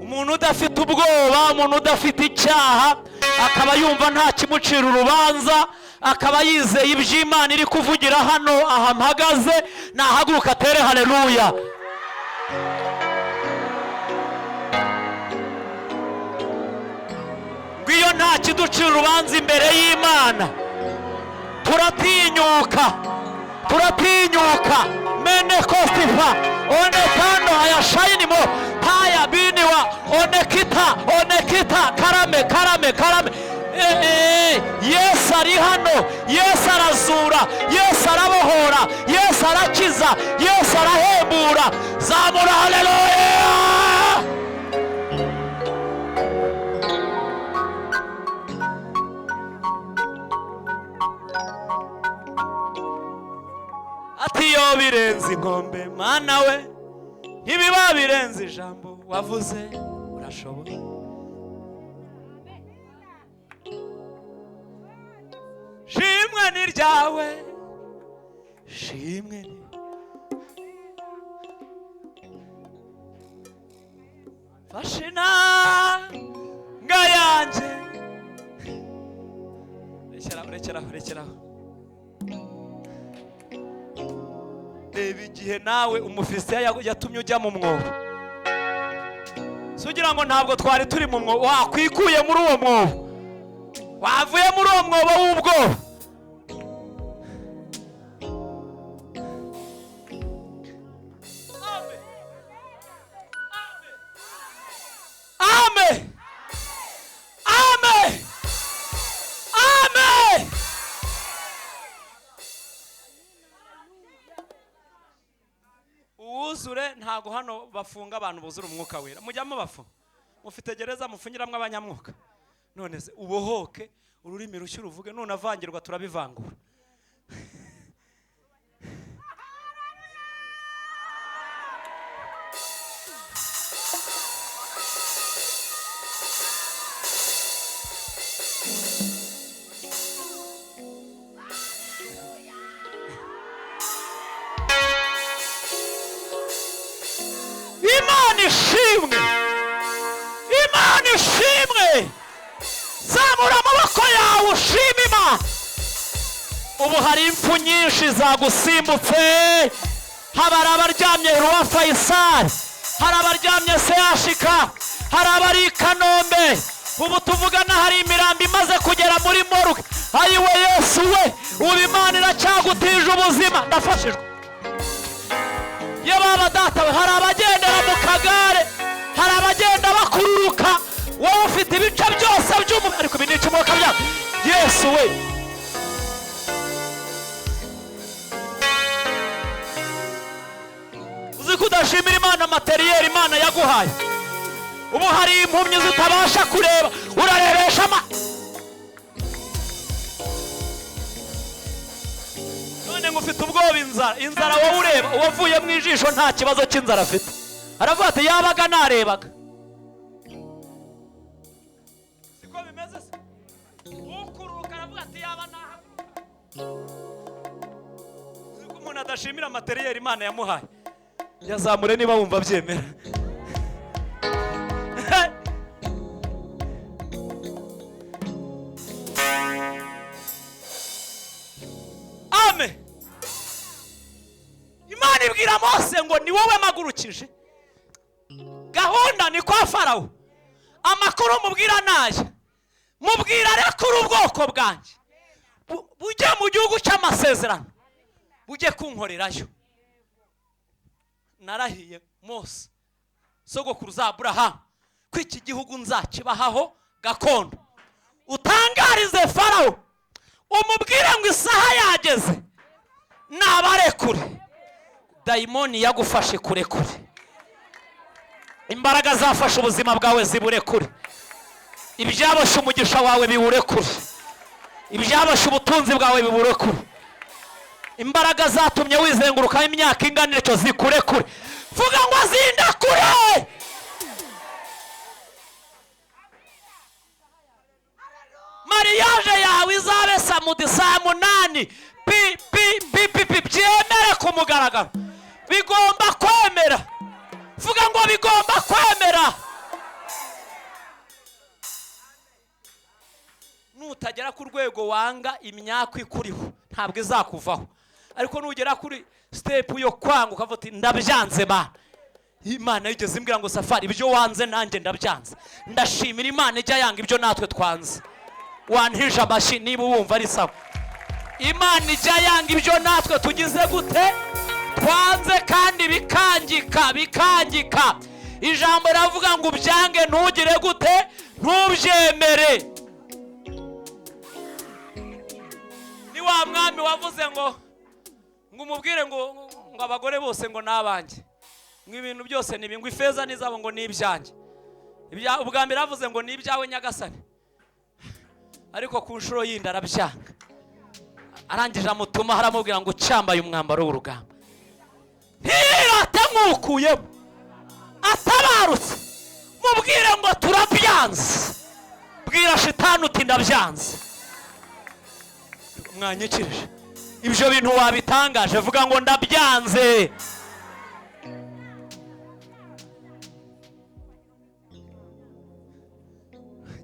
Umuntu udafite ubwoba, umuntu udafite icyaha, akaba yumva nta kimucira urubanza, akaba yizeye iby'Imana iri kuvugira hano aha mpagaze, nahaguruka atere haleluya. Ngwiyo nta kiducira urubanza imbere y'Imana. Turatinyuka, turatinyuka. Mene kostifa onekano ayashayinimo haya biniwa onekita karame karame karame. Yesu ari hano, Yesu arazura, Yesu arabohora, Yesu arakiza, Yesu arahembura. Zamura haleluya. Ati yo birenze inkombe mana we, ntibiba birenze ijambo wavuze, urashoboye. Shimwe ni ryawe, shimwe ni fashina ngayanjye. Rekeraho. Reba igihe nawe Umufilisitiya yatumye ujya mu mwobo. Sugira ngo ntabwo twari turi mu mwobo, wakwikuye muri uwo mwobo, wavuye muri uwo mwobo w'ubwoba. Amen. Amen. Amen. Uwuzure ntago hano bafunga abantu buzura umwuka wera. Mujyamo bafu. Mufite gereza mufungiramo abanyamwuka. None se ubohoke, ururimi rushya uruvuge, none avangirwa turabivangura. Imana ishimwe. Zamura amaboko yawe ushime Imana. Ubu hari impfu nyinshi zagusimbutse. Hari abaryamye Roi Faisal, hari abaryamye CHK, hari abari i Kanombe. Ubu tuvugana hari imirambo imaze kugera muri morgue. Ayiwe Yesu we, ubu Imana iracyagutije ubuzima. Ndafashijwe. Yababa data we, hari abagendera mu kagare, hari abagenda bakururuka, wowe ufite ibice byose by'umubiri ariko binica umwuka byawe. Yesu we, uzi ko udashimira Imana materiel Imana yaguhaye. Ubu hari impumyi zitabasha kureba, urarebesha none ngufite ubwoba inzara wowe ureba, uwavuye mu ijisho nta kibazo cy'inzara afite. Aravuga ati yabaga narebaga. Siko bimeze se? Ukururuka aravuga ati yaba nahaguruka. Siko umuntu adashimira materiel Imana yamuhaye. Yazamure niba wumva byemera. ni wowe magurukije. Gahunda ni kwa Farawo. Amakuru mubwira naje, mubwira rekura ubwoko bwanjye bujye mu gihugu cy'amasezerano, bujye kunkorerayo. Narahiye Mose sogokuruza Aburahamu ko iki gihugu nzakibahaho gakondo. Utangarize Farawo umubwire ngo isaha yageze nabarekure. Dayimoni yagufashe kurekure. Imbaraga zafashe ubuzima bwawe ziburekure. Ibyabashe umugisha wawe biwurekure. Ibyabashe ubutunzi bwawe biburekure. Imbaraga zatumye wizenguruka imyaka ingana icyo zikurekure. Vuga ngo azindakure. Mariage yawe izabe samudi saa 8 byemere ku mugaragaro. Bigomba kwemera. Vuga ngo bigomba kwemera. Nutagera ku rwego wanga imyaka ikuriho ntabwo izakuvaho, ariko nugera kuri step yo kwanga ukavuga ndabyanze ba Imana yigeze imbwira ngo Safari ibyo wanze nanjye ndabyanze. Ndashimira Imana ijya yanga ibyo natwe twanze. Wantije amashi niba wumva ari sawa. Imana ijya yanga ibyo natwe tugize gute twanze, kandi bikangika. Ijambo ravuga ngo ubyange ntugire gute ntubyemere. Ni wa mwami wavuze ngo umubwire ngo abagore bose ngo nabanje, ngo ibintu byose nibingwa, ifeza nizabo ngo nibyanjye. Ubwa mbere avuze ngo nibyawe Nyagasani, ariko ku nshuro yindi arabyanga. Arangije amutuma haramubwira ngo cyambaye umwambaro w'urugamba. Ntirate nkukuyemo atabarutse, mubwire ngo turabyanze. Bwira shitani uti ndabyanze. Mwanyikirije ibyo bintu wabitangaje, vuga ngo ndabyanze.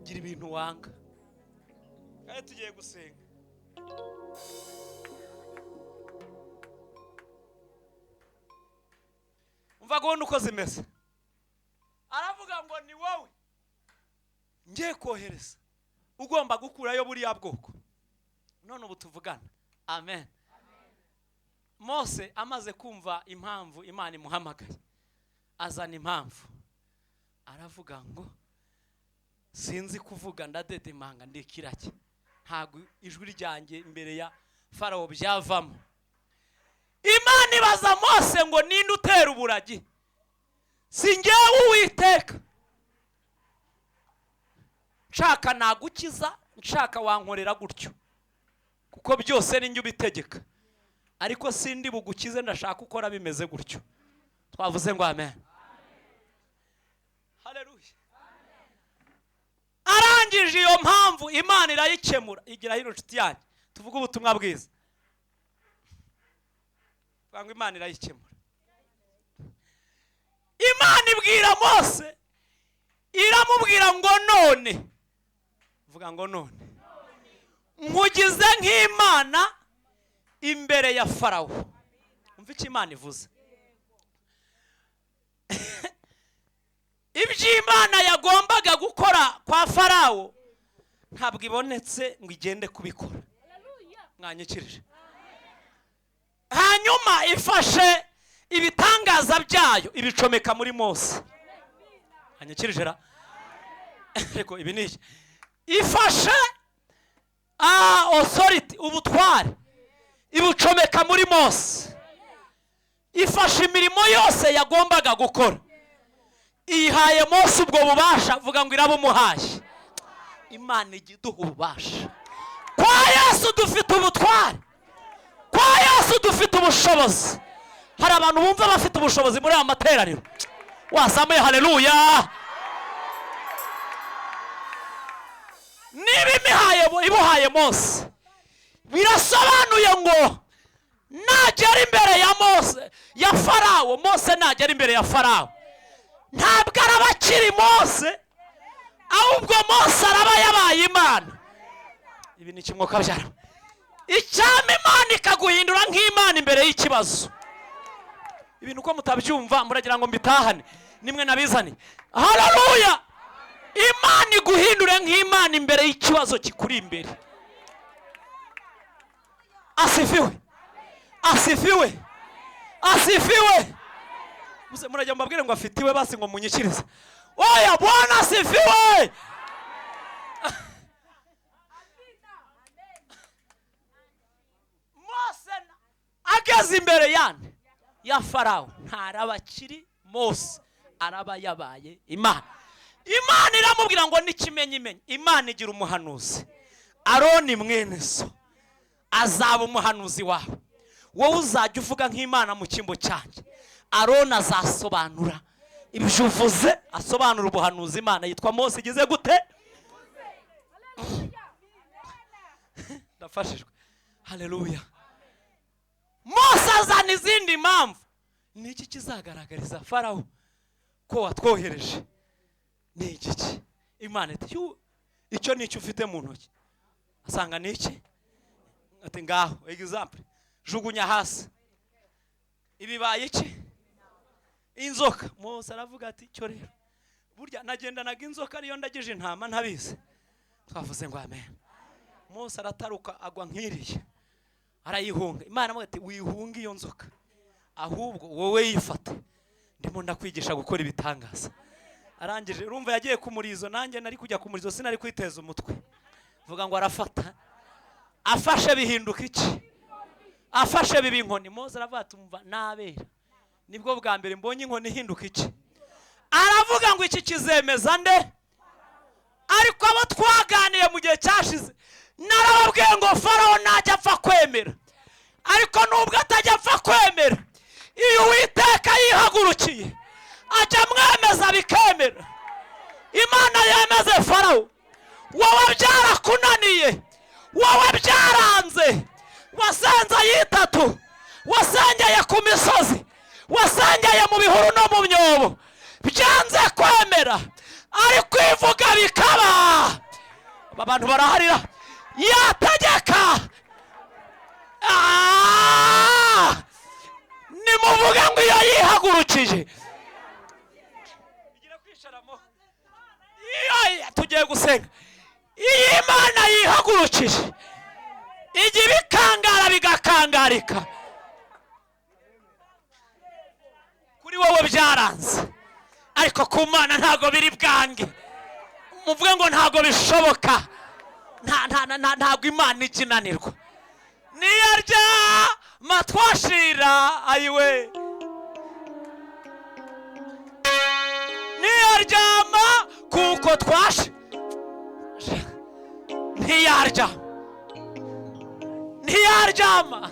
Gira ibintu wanga. Kandi tugiye gusenga. Umva gahunda uko zimeze. Aravuga ngo ni wowe ngiye kohereza, ugomba gukurayo buriya bwoko. None ubu tuvugana. Amen. Mose amaze kumva impamvu Imana imuhamagaye, azana impamvu. Aravuga ngo sinzi kuvuga ndadedemanga ndikirake, ntago ijwi ryanjye imbere ya Farawo byavamo. Imana ibaza Mose ngo ninde utera uburagi? Si njyewe Uwiteka. Nshaka nagukiza, nshaka wankorera gutyo, kuko byose ni njye ubitegeka, ariko sindi bugukize, ndashaka ukora bimeze gutyo. Twavuze ngo amen. Haleluya. Arangije iyo mpamvu Imana irayikemura. Igira hino nshuti yanjye tuvuga ubutumwa bwiza. Ngo Imana irayikemura. Imana ibwira Mose, iramubwira ngo none, vuga ngo none nkugize nk'Imana imbere ya Farawo. Umva icyo Imana ivuze. Ibyo Imana yagombaga gukora kwa Farawo ntabwo ibonetse ngo igende kubikora. Mwanyikirije. Hanyuma ifashe ibitangaza byayo ibicomeka muri Mose. Mwanyikirije ra? Ariko ibi ni ifashe authority, ubutware, ibucomeka muri Mose. Ifashe imirimo yose yagombaga gukora, ihaye Mose ubwo bubasha. Vuga ngo irabumuhaye. Imana igiduha ububasha. Kwa Yesu dufite ubutware, kwa Yesu dufite ubushobozi. Hari abantu bumva bafite ubushobozi muri aya materaniro. Wasamuye haleluya. Niba ibuhaye Mose, birasobanuye ngo nagera imbere ya Mose ya Farawo, Mose nagera imbere ya Farawo ntabwo araba akiri Mose, ahubwo Mose araba yabaye Imana. Ibi ni kimwuka byara. Icyama Imana ikaguhindura nk'Imana imbere y'ikibazo. ibintu uko mutabyumva muragira ngo mbitahane nimwe nabizani. Haleluya. Imana iguhindure nk'Imana imbere y'ikibazo kikuri imbere. Asifiwe. Asifiwe. Asifiwe. Muse murajya mbabwire ngo afitiwe basi ngo munyikirize. Oya, Bwana asifiwe. Mose ageze imbere ya Farawo ntarabakiri. Mose araba yabaye Imana. Imana iramubwira ngo n'ikimenyimenyi. Imana igira umuhanuzi Aroni mwene so azaba umuhanuzi wawe. Wowe uzajya uvuga nk'Imana mu cyimbo cyanjye. Aroni azasobanura ibyo uvuze, asobanura ubuhanuzi Imana. Yitwa Mose igize gute? Ndafashijwe. Haleluya. Mose azana izindi mpamvu. Niki kizagaragariza Farawo ko watwohereje? Ni iki? Imana iti icyo nicyo ufite mu ntoki. Asanga niki? Ati ngaho example jugunya hasi. Ibibaye iki? Inzoka. Mose aravuga ati cyo rero burya nagendanaga inzoka ariyo ndagije intama ntabizi. Twavuze ngo amen. Mose arataruka agwa nkiriye arayihunga. Imana amuga ati wihunga iyo nzoka, ahubwo wowe yifate, ndimo ndakwigisha gukora ibitangaza. Arangije urumva yagiye ku murizo, nanjye nari kujya ku murizo sinari kwiteza umutwe. Vuga ngo arafata, afashe bihinduka iki? Afashe bibi inkoni. Mose aravuga ati umva nabera nibwo bwa mbere mbonye inkoni ihinduka iki. Aravuga ngo iki kizemeza nde? Ariko abo twaganiye mu gihe cyashize narababwiye ngo Farawo najya apfa kwemera. Ariko nubwo atajya apfa kwemera, iyo Uwiteka yihagurukiye ajya mwemeza bikemera. Imana yemeze Farawo. Wowe byarakunaniye, wowe byaranze, wasenze yitatu, wasengeye ku misozi, wasengeye mu bihuru no mu myobo, byanze kwemera, ariko ivuga bikaba. Abantu baraharira yategeka. Nimuvuge ngo iyo yihagurukije. Iyo tugiye gusenga, iyo Imana yihagurukije ijya ibikangara bigakangarika. Kuri wowe byaranze, ariko ku Mana ntago biri bwange. Muvuge ngo ntago bishoboka. Ntago Imana ikinanirwa. Niyarya matwashira ayiwe. Niyaryama kuko twashe. Ntiyaryama.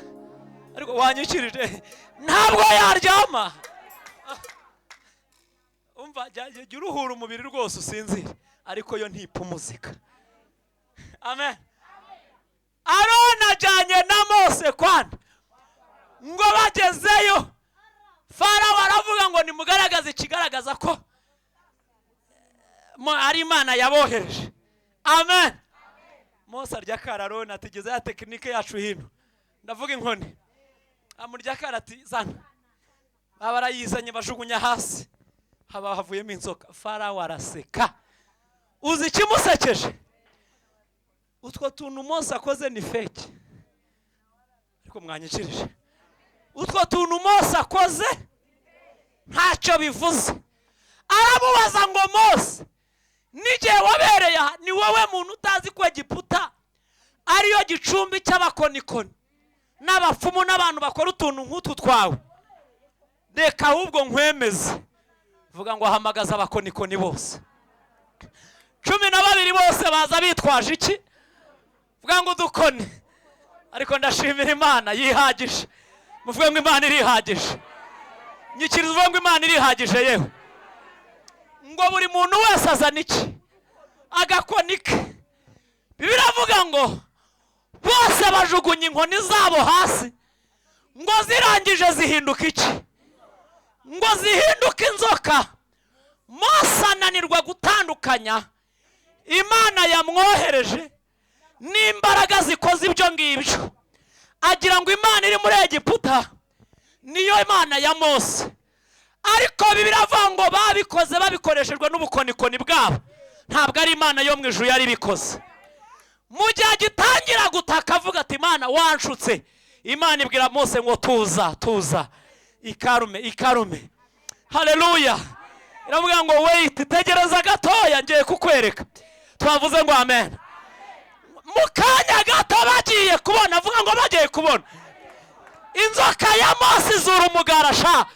Ariko wanyukirije ntabwo yaryama. Umva jya uruhura umubiri rwose usinzire, ariko yo ntipumuzika. Amen. Aroni ajyanye na Mose kwanda ngo bagezeyo, Farawo aravuga ngo nimugaragaze ikigaragaza ko ari Imana yabohereje. Amen. Mose arya kara Aroni atigeze ya tekinike yacu hino, ndavuga inkoni. Amurya kara ati zana. Abarayizanye bajugunya hasi, haba havuyemo inzoka. Farawo araseka. Uzi ikimusekeje? Utwo tuntu Mose akoze ni fake. Ariko mwanyikirije. Utwo tuntu Mose akoze ntacyo bivuze. Aramubaza ngo Mose, n'igihe wabereye ni wowe muntu utazi ko Egiputa ariyo gicumbi cy'abakonikoni n'abapfumu n'abantu bakora utuntu nk'utu twawe? Reka ahubwo nkwemeze. Vuga ngo ahamagaza abakonikoni bose 12 bose baza bitwaje iki? Vuga ngo dukoni. Ariko ndashimira Imana yihagije. Muvuge ngo Imana irihagije. Nyikiriza uvuga ngo Imana irihagije yewe. Ngo buri muntu wese azana iki? Agakonike. Bibiliya avuga ngo bose bajugunya inkoni zabo hasi, ngo zirangije zihinduka iki? Ngo zihinduka inzoka. Mose ananirwa gutandukanya Imana yamwohereje n'imbaraga zikoze ibyo ngibyo. Agira ngo Imana iri muri Egiputa niyo Imana ya Mose, ariko Bibiliya iravuga ngo babikoze babikoreshejwe n'ubukonikoni bwabo, ntabwo ari Imana yo mu ijuru yari bikoze. Mu gihe agitangira gutaka avuga ati Imana wanshutse, Imana ibwira Mose ngo tuza ikarume. Haleluya. Iravuga ngo wait, tegereza gatoya ngiye kukwereka. Twavuze ngo amen. Mu kanya gato bagiye kubona, avuga ngo bagiye kubona inzoka ya Mose izura umugarasha.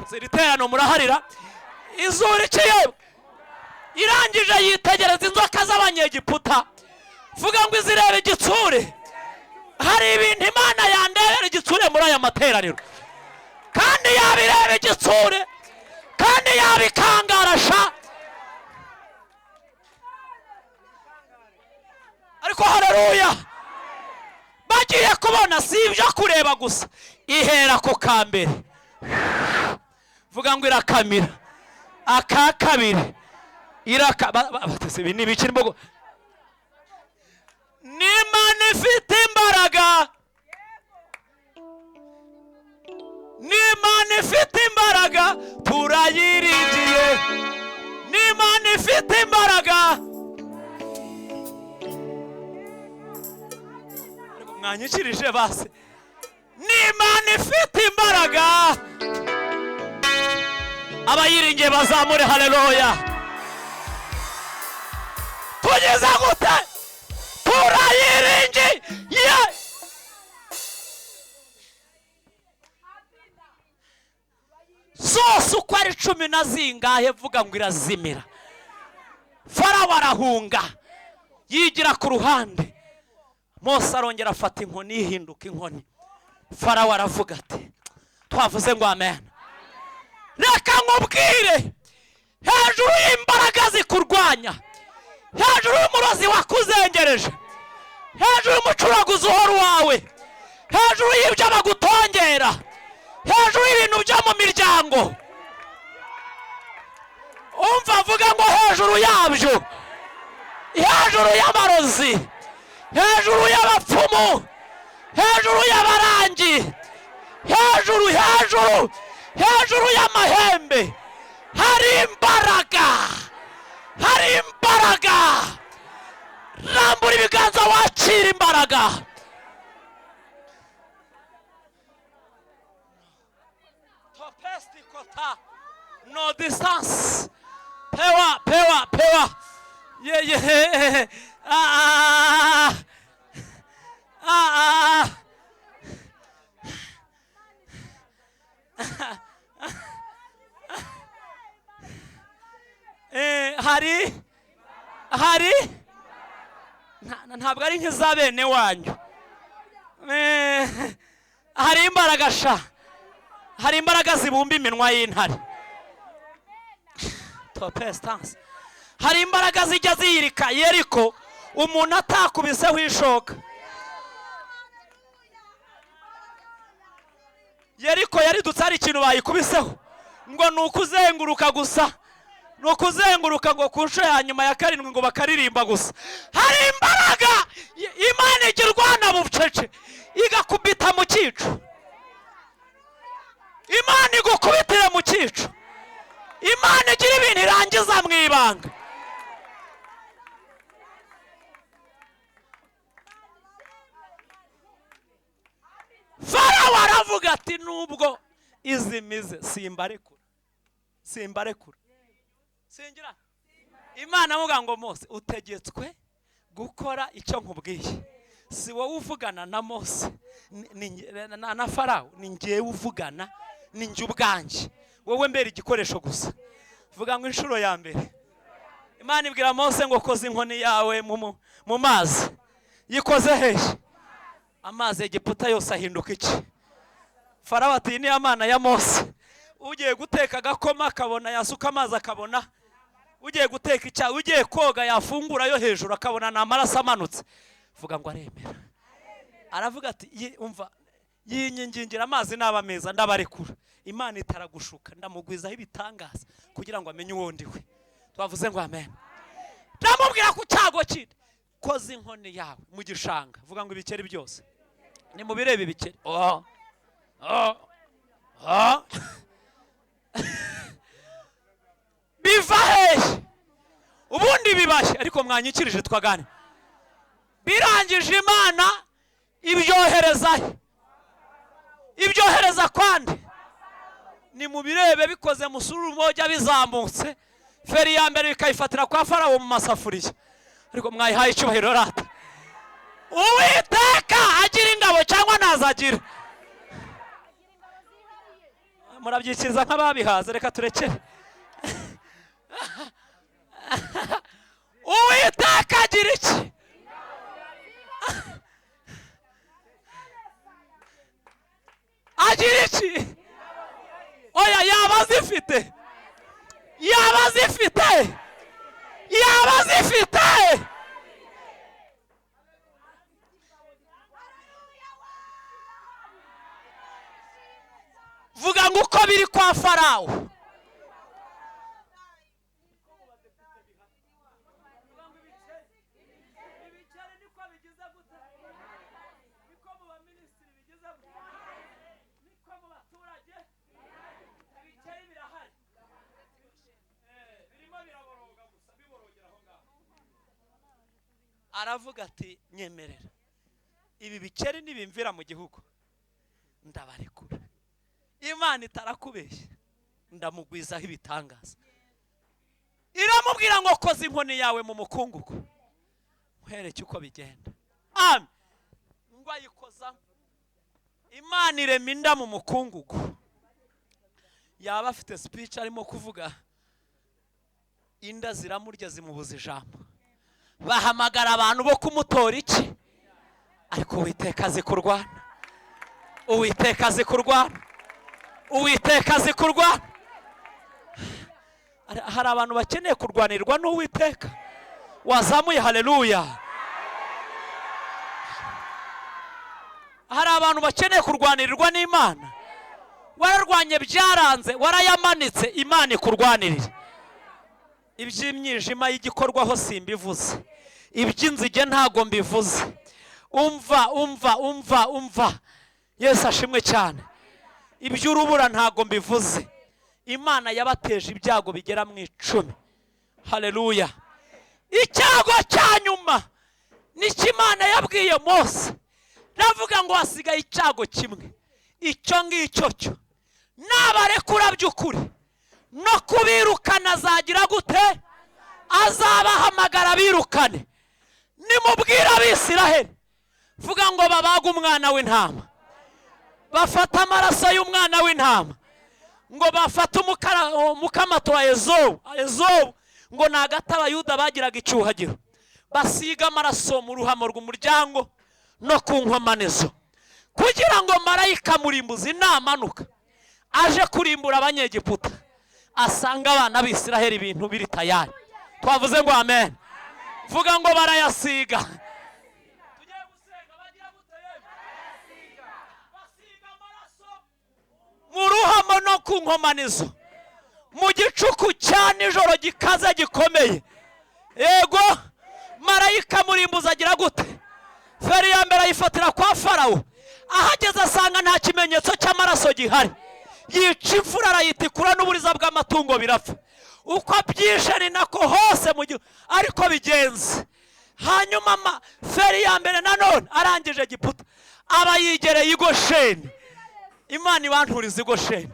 Ziriterano muraharira, izura ikiye irangije yitegereza inzoka z'abanyegiputa, vuga ngo izirebe igitsure. Hari ibintu Imana yandebera igitsure muri aya materaniro, kandi yabireba igitsure, kandi yabikangarasha. Ariko haleluya, bagiye kubona si ibyo kureba gusa, ihera ku kambere, vuga ngo irakamira. Aka kabiri batese ibi n'ibiki mbogo. N'Imana ifite imbaraga, n'Imana ifite imbaraga, turayiringiye. N'Imana ifite imbaraga. Mwanyikirije base. N'Imana ifite imbaraga, abayiringiye bazamure haleluya. Tugeze gute? Turayiringiye. Zose uko ari 10 na zingahe, vuga ngo irazimira. Farawo arahunga yigira ku ruhande. Mose arongera afata inkoni, ihinduka inkoni. Farawo aravuga ati twavuze ngo amen. Reka nkubwire, hejuru y'imbaraga zikurwanya, hejuru y'umurozi wakuzengereje, hejuru y'umucuraguzi uhora wawe, hejuru y'ibyo bagutongera, hejuru y'ibintu byo mu miryango, umva avuga ngo hejuru yabyo, hejuru y'amarozi, hejuru y'abapfumu, hejuru y'abarangi, hejuru y'amahembe, hari imbaraga, hari imbaraga. Rambura ibiganza wakira imbaraga. Topesti kota no distance. Pewa. Yeah. Hari ntabwo ari nk'iza bene wanyu. Hari imbaraga sha, hari imbaraga zibumba iminwa y'intare. Topestance. Hari imbaraga zijya ziyirika Yeriko umuntu atakubiseho ishoka. Yeriko yaridutse ari ikintu bayikubiseho ngo nukuzenguruka gusa, nukuzenguruka ngo kunsho ya nyuma ya 7 ngo bakaririmba gusa. Hari imbaraga Imana igirwana bucece igakubita mu cyico. Imana igukubitira mu cyico. Imana igira ibintu irangiza mu ibanga. Farawo aravuga ati nubwo izimize simbarekura. Singira Imana avuga ngo Mose utegetswe gukora icyo nkubwiye. Si wowe uvugana na Mose na Farawo, ni ngiye uvugana, ni ngi ubwanje. Wowe mbere igikoresho gusa. Vuga ngo inshuro ya mbere Imana ibwira Mose ngo koza inkoni yawe mu mazi. Yikoze hehe? Amazi Egiputa yose ahinduka iki? Farawo ati ni Imana ya Mose. Ugiye guteka gakoma akabona yasuka amazi akabona, ugiye guteka icyayi, ugiye koga yafungura yo hejuru akabona na amaraso amanutse. Vuga ngo aremera. Aravuga ati umva yinyingingira amazi naba meza ndabarekura. Imana itaragushuka ndamugwizaho ibitangaza kugira ngo amenye uwo ndiwe. Twavuze ngo amen. Ndamubwira ku cyago kide koza inkoni yawe mu gishanga. Vuga ngo ibikeri byose ni mu birebe ibikeri. biva hehe ubundi bibashye ariko mwanyikirije twagane birangije Imana ibyohereza kwande ni mu birebe bikoze musururu moja bizamutse feri ya mbere bikayifatira kwa Farawo mu masafuriya ariko mwayihaye icyubahiro rata Uwiteka agira ingabo cyangwa nazagira murabyikiriza nk'ababihaze reka turekere Uwiteka agira iki agira iki oya yaba zifite vuga ngo uko biri kwa Farawo aravuga ati nyemerera ibi bikeri nibimvira mu gihugu ndabarekura Imana itarakubeshya ndamugwizaho ibitangaza iramubwira ngo koza inkoni yawe mu mukungugu nkwereke uko bigenda amen ngo ayikoza Imana irema inda mu mukungugu yaba afite speech arimo kuvuga inda ziramurya zimubuza ijambo bahamagara abantu bo kumutora iki ariko Uwiteka azi kurwana hari abantu bakeneye kurwanirwa n'Uwiteka wazamuye haleluya hari abantu bakeneye kurwanirwa n'Imana wararwanye byaranze warayamanitse Imana ikurwanirira iby'imyijima y'igikorwaho simbivuze iby'inzige ntago mbivuze umva Yesu ashimwe cyane iby'urubura ntago mbivuze Imana yabateje ibyago bigera mu 10 haleluya icyago cyanyuma n'ikimana yabwiye Mose navuga ngo hasigaye icyago kimwe icyo ngicyo cyo nabarekura by'ukuri no kubirukana azagira gute azabahamagara birukane nimubwira Abisiraheli vuga ngo babaga umwana w'intama bafata amaraso y'umwana w'intama ngo bafata umukamato wa Ezobu ngo nagata Abayuda bagiraga icyuhagiro basiga amaraso mu ruhamo rw'umuryango no ku nkomanizo kugira ngo marayika murimbuzi namanuka aje kurimbura abanyegiputa asanga abana b'Isiraheli ibintu biri tayari twavuze ngo amen vuga ngo barayasiga tugiye gusenga bagira guteye basiga amaraso mu ruhamo no ku nkomanizo mu gicuku cya nijoro gikaze gikomeye yego marayika murimbuzi agira gute feri ya mbere ayifatira kwa Farawo ahageze asanga nta kimenyetso cy'amaraso gihari yica imfura arayitikura n'uburiza bw'amatungo birapfa uko byishe ni nako hose mu gihugu ariko bigenze hanyuma feri ya mbere nanone arangije Egiputa aba yigereye i Gosheni Imana ibanturiza i Gosheni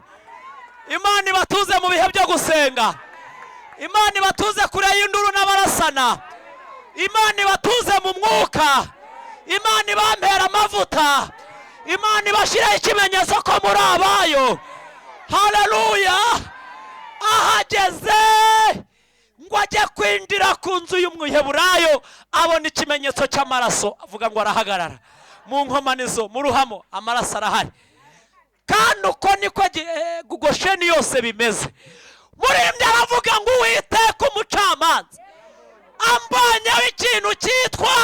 Imana ibatuze mu bihe byo gusenga Imana ibatuze kure y'induru n'abarasana Imana ibatuze mu mwuka Imana ibampera amavuta Imana ibashiraho ikimenyetso ko muri abayo haleluya ahageze ngo ajye kwinjira ku nzu y'Umwiheburayo abona ikimenyetso cy'amaraso avuga ngo arahagarara mu nkomanizo mu ruhamo amaraso arahari kandi uko niko Gosheni yose bimeze murimbye aravuga ngo Uwiteka umucamanza ambanyeho ikintu cyitwa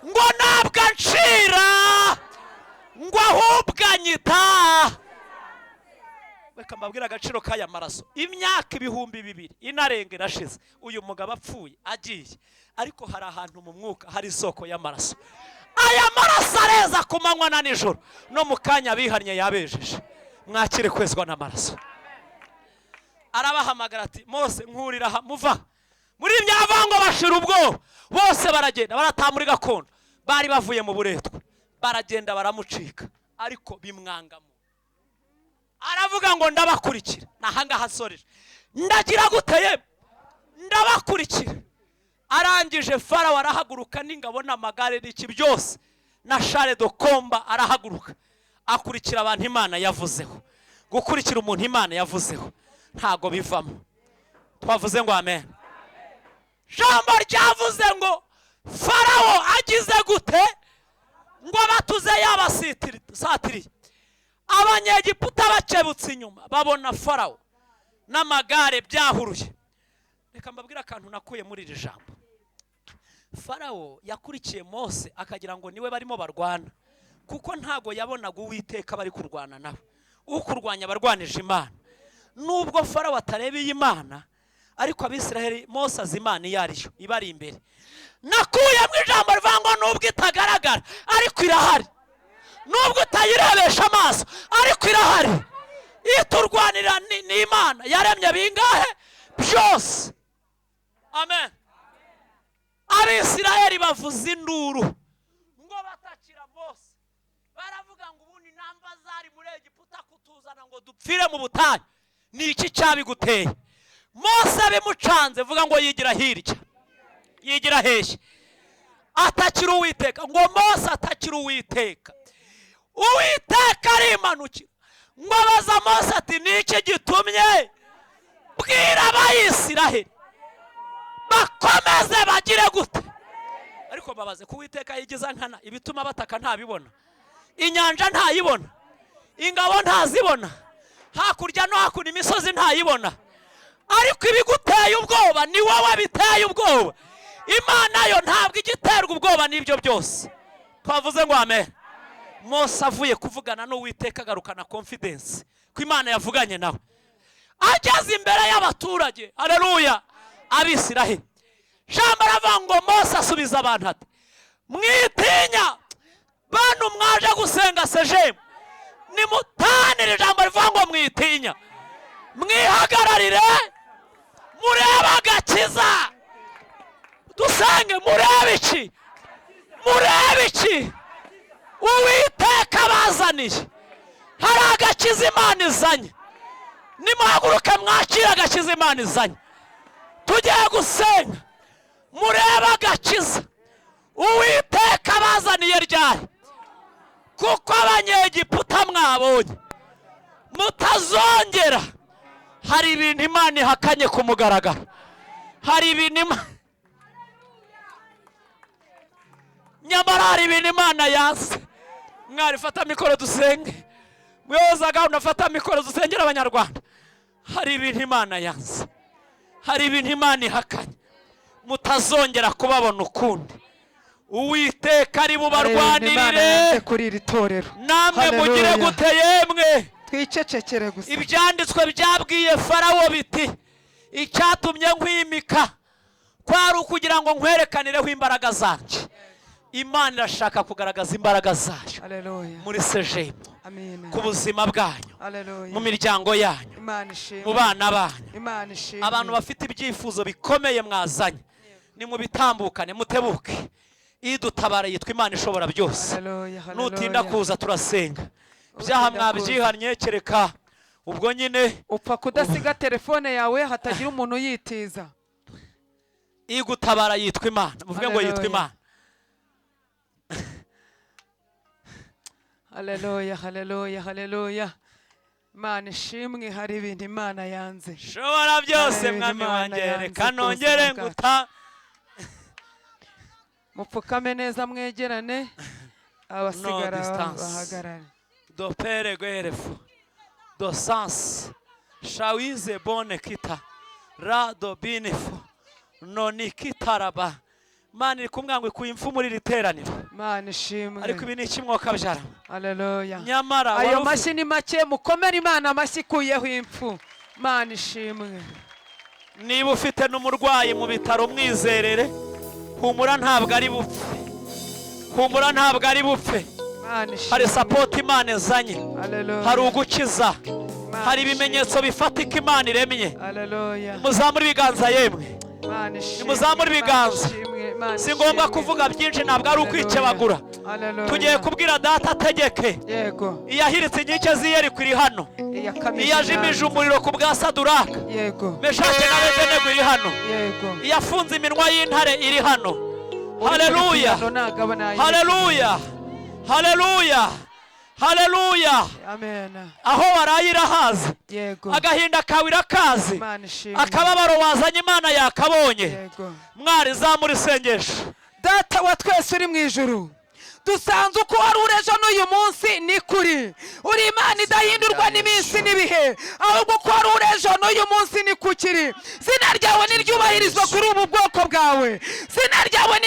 ngo ntabwo ncira ngo ahubwo anyita reka mbabwira agaciro k'aya maraso imyaka 2,000 inarenga irashize uyu mugabo apfuye agiye ariko hari ahantu mu mwuka hari isoko y'amaraso aya maraso areza ku manywa na nijoro no mu kanya bihannye yabejeje mwakire kwezwa n'amaraso. Arabahamagara ati Mose nkurira aha muva muri imyavango, bashira ubwo bose baragenda barataha muri gakondo, bari bavuye mu buretwa, baragenda baramucika ariko bimwangamo. Aravuga ngo ndabakurikira, nahanga hasoreje, ndagira guteye ndabakurikira. Arangije Farawo arahaguruka n'ingabo n'amagare n'iki byose na Chare de Combat, arahaguruka akurikira abantu Imana yavuzeho. Gukurikira umuntu Imana yavuzeho ntago bivamo. Twavuze ngo amen. Jambo ryavuze ngo Farawo agize gute ngo batuze yabasatiri. Abanyegiputa bacebutse inyuma babona Farawo n'amagare byahuruye. Reka mbabwira akantu nakuye muri iri jambo. Farawo yakurikiye Mose akagira ngo niwe barimo barwana, kuko ntago yabonaga Uwiteka bari kurwana nawe. Ukurwanya barwanije Imana. Nubwo Farawo atarebeye Imana, ariko Abisiraheli Mose azi Imana iyo ariyo ibari imbere. Nakuye mu ijambo rivuga ngo nubwo itagaragara ariko irahari, nubwo utayirebesha amaso ariko irahari. Iturwanira ni Imana yaremye bingahe byose. Amen. Abisiraheli bavuza induru ngo batakira Mose, baravuga ngo ubundi namba zari muri Egiputa kutuzana ngo dupfire mu butayu, ni iki cyabiguteye? Mose bimucanze vuga ngo yigira hirya, yigira heshye, atakira Uwiteka. Ngo Mose atakira Uwiteka, Uwiteka arimanukira ngo abaza Mose ati ni iki gitumye bwira Abayisiraheli bakomeze bagire gute? Ariko babaze ku Uwiteka yigiza nkana, ibituma bataka ntabibona, inyanja ntayibona, ingabo ntazibona, hakurya no hakuno imisozi ntayibona, ariko ibiguteye ubwoba ni wowe biteye ubwoba. Imana yo ntabwo igiterwa ubwoba n'ibyo byose. Twavuze ngo amen. Mose avuye kuvugana n'Uwiteka agarukana confidence ko Imana yavuganye nawe. Ageze imbere y'abaturage, haleluya, Abisiraheli, jambo ravuga ngo Mose asubiza abantu ati mwitinya bantu mwaje gusenga sejemu, nimutanire. Jambo rivuga ngo mwitinya, mwihagararire, murebe agakiza. Dusenge murebe iki, murebe iki Uwiteka bazaniye. Hari agakiza Imana izanye, nimuhaguruke mwakire agakiza Imana izanye. Tugiye gusenga, murebe agakiza Uwiteka bazaniye ryari, kuko Abanyegiputa mwabonye mutazongera. Hari ibintu Imana ihakanye ku mugaragaro, hari ibintu nyamara hari ibintu Imana yanze. Mwari fata mikoro dusenge, mwezaga unafata mikoro dusengera Abanyarwanda. Hari ibintu Imana yanze, hari ibintu Imana ihakanye, mutazongera kubabona ukundi. Uwiteka ari bubarwanirire kuri iri torero, namwe mugire gute yemwe twicecekere gusa. Ibyanditswe byabwiye Farawo biti icyatumye nkwimika kwari ukugira ngo nkwerekanireho imbaraga zanje. Imana irashaka kugaragaza imbaraga zayo muri sejemu, ku buzima bwanyu, mu miryango yanyu, mu bana banyu. Abantu bafite ibyifuzo bikomeye mwazanye, ni mu bitambukane mutebuke. Idutabara yitwa Imana ishobora byose. Nutinda kuza turasenga, byaha mwabyihannye, kereka ubwo nyine upfa kudasiga telefone yawe hatagira umuntu yitiza. Igutabara yitwa Imana, muvuge ngo yitwa Imana. Haleluya, haleluya, haleluya. Imana ishimwe. Hari ibintu Imana yanze. Shobora byose mwami wanjye, reka nongere nguta. Mupfukame neza, mwegerane, abasigara bahagarare. Do pere guerefu, do sans, shawize bone kita, rado binefo, noni kitaraba. Mana iri kumwangwe ku imfu muri riteraniro. Mana ishimwe. Ariko ibi ni kimwoka byara. Haleluya. Nyamara ayo mashyi ni make, mukomere Imana amashyi kuyeho impfu. Mana ishimwe. Niba ufite n'umurwayi mu bitaro mwizerere, humura ntabwo ari bupfe, humura ntabwo ari bupfe. hari sapoti Imana izanye, Hallelujah. hari ugukiza, hari ibimenyetso bifatika Imana iremye. Hallelujah. Muzamure ibiganza yemwe, Imana ishimwe, nimuzamure ibiganza. Imana ishimwe, Imana Si ngombwa ishimwe. kuvuga byinshi, ntabwo ari ukwikebagura. Hallelujah. Tugiye kubwira data ategeke. Yego. Iyahiritse inkike z'i Yeriko iri hano, Iyakamije iyajimije umuriro ku bwa Saduraka, Yego. Meshake na Abedenego iri hano, Yego. iyafunze iminwa y'intare iri hano. Haleluya, Haleluya. haleluya, haleluya, haleluya. Amen. Aho waraye irahazi, Yego. agahinda kawe irakazi, Imana ishimwe. akababaro wazanye Imana yakabonye. Yego. Mwari zamura isengesho. Data wa twese uri mu ijuru, dusanze uko wari uri ejo n'uyu munsi ni kuri. Uri Imana idahindurwa n'iminsi n'ibihe, ahubwo uko wari uri ejo n'uyu munsi ni kukiri. Zina ryawe niryubahirizwa kuri ubu bwoko bwawe. Zina ryawe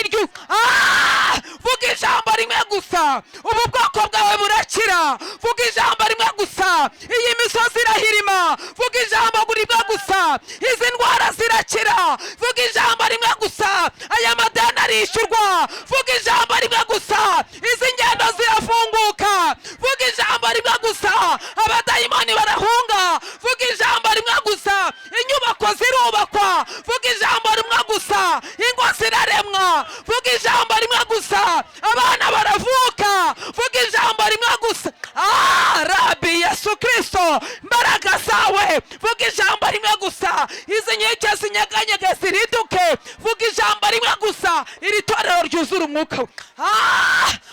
vuga ijambo rimwe gusa, ubu bwoko bwawe burakira. Vuga ijambo rimwe gusa, iyi misozi irahirima. Vuga ijambo rimwe gusa, izi ndwara zirakira. Vuga ijambo rimwe gusa, aya madeni arishyurwa. Vuga ijambo rimwe gusa, izi ngendo zirafunguka. Vuga ijambo rimwe gusa, abadayimoni barahunga. Vuga ijambo rimwe gusa, inyubako zirubakwa. Vuga ijambo rimwe gusa, ingo ziraremwa. Vuga ijambo rimwe gusa, abana baravuka. Vuga ijambo rimwe gusa, Rabi Yesu Kristo, mbaraga zawe. Vuga ijambo rimwe gusa, izi nkike zinyeganyege ziriduke. Vuga ijambo rimwe gusa, iri torero ryuzura umwuka.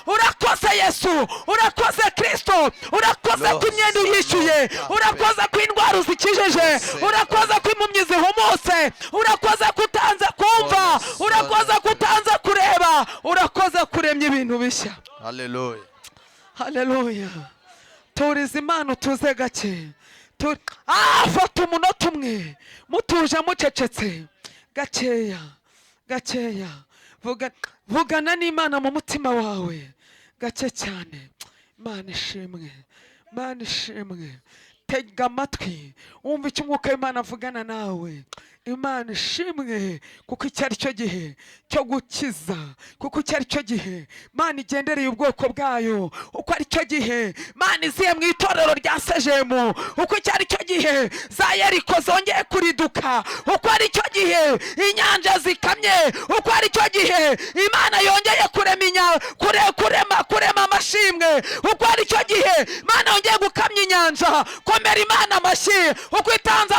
Urakoze Yesu, urakoze Kristo, urakoze ko imyenda uyishyuye, urakoze ko indwara uzikijije, urakoze ko impumyi zihumutse, urakoze ko utanze kumva, urakoze ko utanze kureba, urakoze kuremya ibintu bishya. Haleluya. Haleluya. Turiza Imana utuze gake. Fata umunota umwe mutuje mucecetse gakeya gakeya. Vugana n'Imana mu mutima wawe gake cyane. Imana ishimwe, Imana ishimwe. Tega amatwi wumva icyo umwuka w'Imana avugana nawe. Imana ishimwe, kuko icyo ari cyo gihe cyo gukiza, kuko icyo ari cyo gihe Imana igendereye ubwoko bwayo, uko ari cyo gihe Imana iziye mu itorero rya Sejemu, uko icyo ari cyo gihe za Yeriko zongeye kuriduka, uko ari cyo gihe inyanja zikamye, uko ari cyo gihe Imana yongeye kurema amashimwe, uko ari cyo gihe Imana yongeye gukamya inyanja. Komera Imana amashyi uko itanze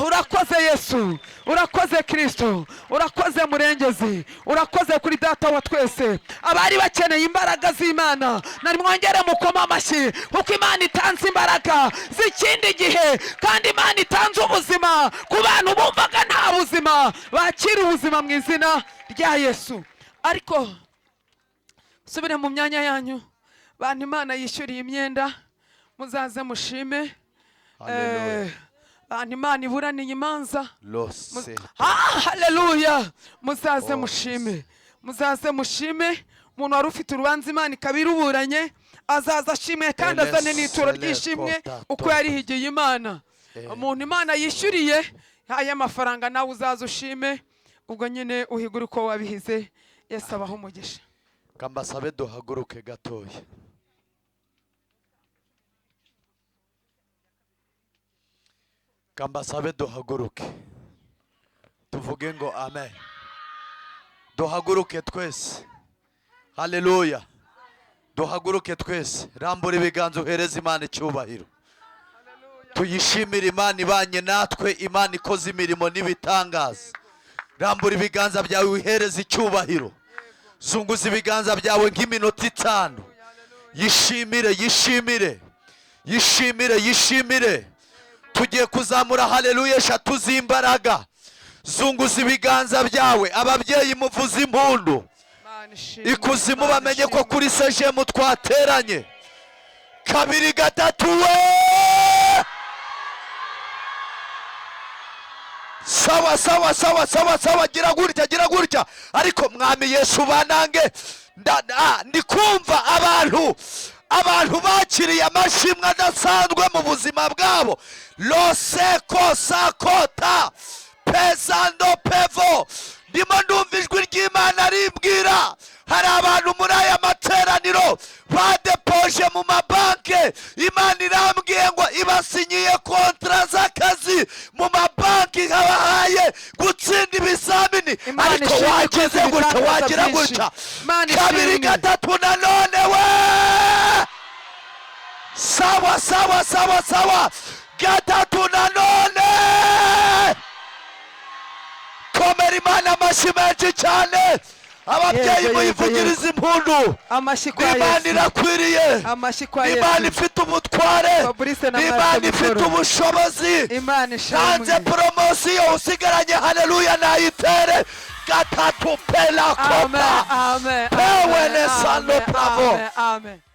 urakoze Yesu, urakoze Kristo, urakoze Murengezi, urakoze kuri Data wa twese. Abari bakeneye imbaraga z'Imana namwongere mukoma amashyi, kuko Imana itanze imbaraga z'ikindi gihe, kandi Imana itanze ubuzima ku bantu bumvaga nta buzima. Bakira ubuzima mu izina rya Yesu. Ariko subire mu myanya yanyu, bantu Imana yishyuriye imyenda, muzaze mushime. Bantu Imana iburaniye imanza, haleluya, muzaze mushime, muzaze mushime. Umuntu wari ufite urubanza Imana ikaba iruburanye azaza ashimwe, kandi azane n'ituro ry'ishimwe uko yarihigiye Imana. Umuntu Imana yishyuriye aya mafaranga nawe uzaza ushime, ubwo nyine uhigura uko wabihize. Yesu abaho umugisha. Kambasabe duhaguruke gatoya. Kambasabe duhaguruke tuvuge ngo amen. Duhaguruke twese. Haleluya. Duhaguruke twese, rambura ibiganza uhereze Imana icyubahiro. Tuyishimire Imana ibanye natwe, Imana ikoze imirimo n'ibitangaza. Rambura ibiganza byawe uhereze icyubahiro. Zunguza ibiganza byawe nk'iminota 5. Yishimire, yishimire, yishimire, yishimire. Tugiye kuzamura haleluya 3 z'imbaraga. Zunguza ibiganza byawe, ababyeyi muvuze impundu. Ikuzimu bamenye ko kuri Sejemu twateranye. 2 3 we. Sawa sawa sawa sawa sawa, gira gutya. Ariko mwami Yesu banange, ndikumva abantu bakiriye amashimwe adasanzwe mu buzima bwabo. Loseko sakota pesando pevo, ndimo ndumva ijwi ry'Imana rimbwira hari abantu muri aya materaniro badepoje mu mabanke, imana irambwiye ngo ibasinyiye kontra z'akazi mu mabanki, habahaye gutsinda ibizamini, Imana ariko ishimwe wagize ikoze gutya ibitangaza wagira byinshi. gutya Imana kabiri ishimwe. gatatu nanone we sawa sawa sawa sawa gatatu nanone. Komera Imana amashyi menshi cyane, ababyeyi Yego, muyivugirize impundu. amashyi kwa Imana Yesu, irakwiriye, amashyi kwa Imana Yesu. ifite ubutware, Fabrice na Imana Marthe ifite Mikoro. ubushobozi. Imana Nanze ishimwe. poromosiyo usigaranye, haleluya nayitere gatatu pela Amen, kopa amen, Pewe amen, ne sando amen, bravo. amen, amen.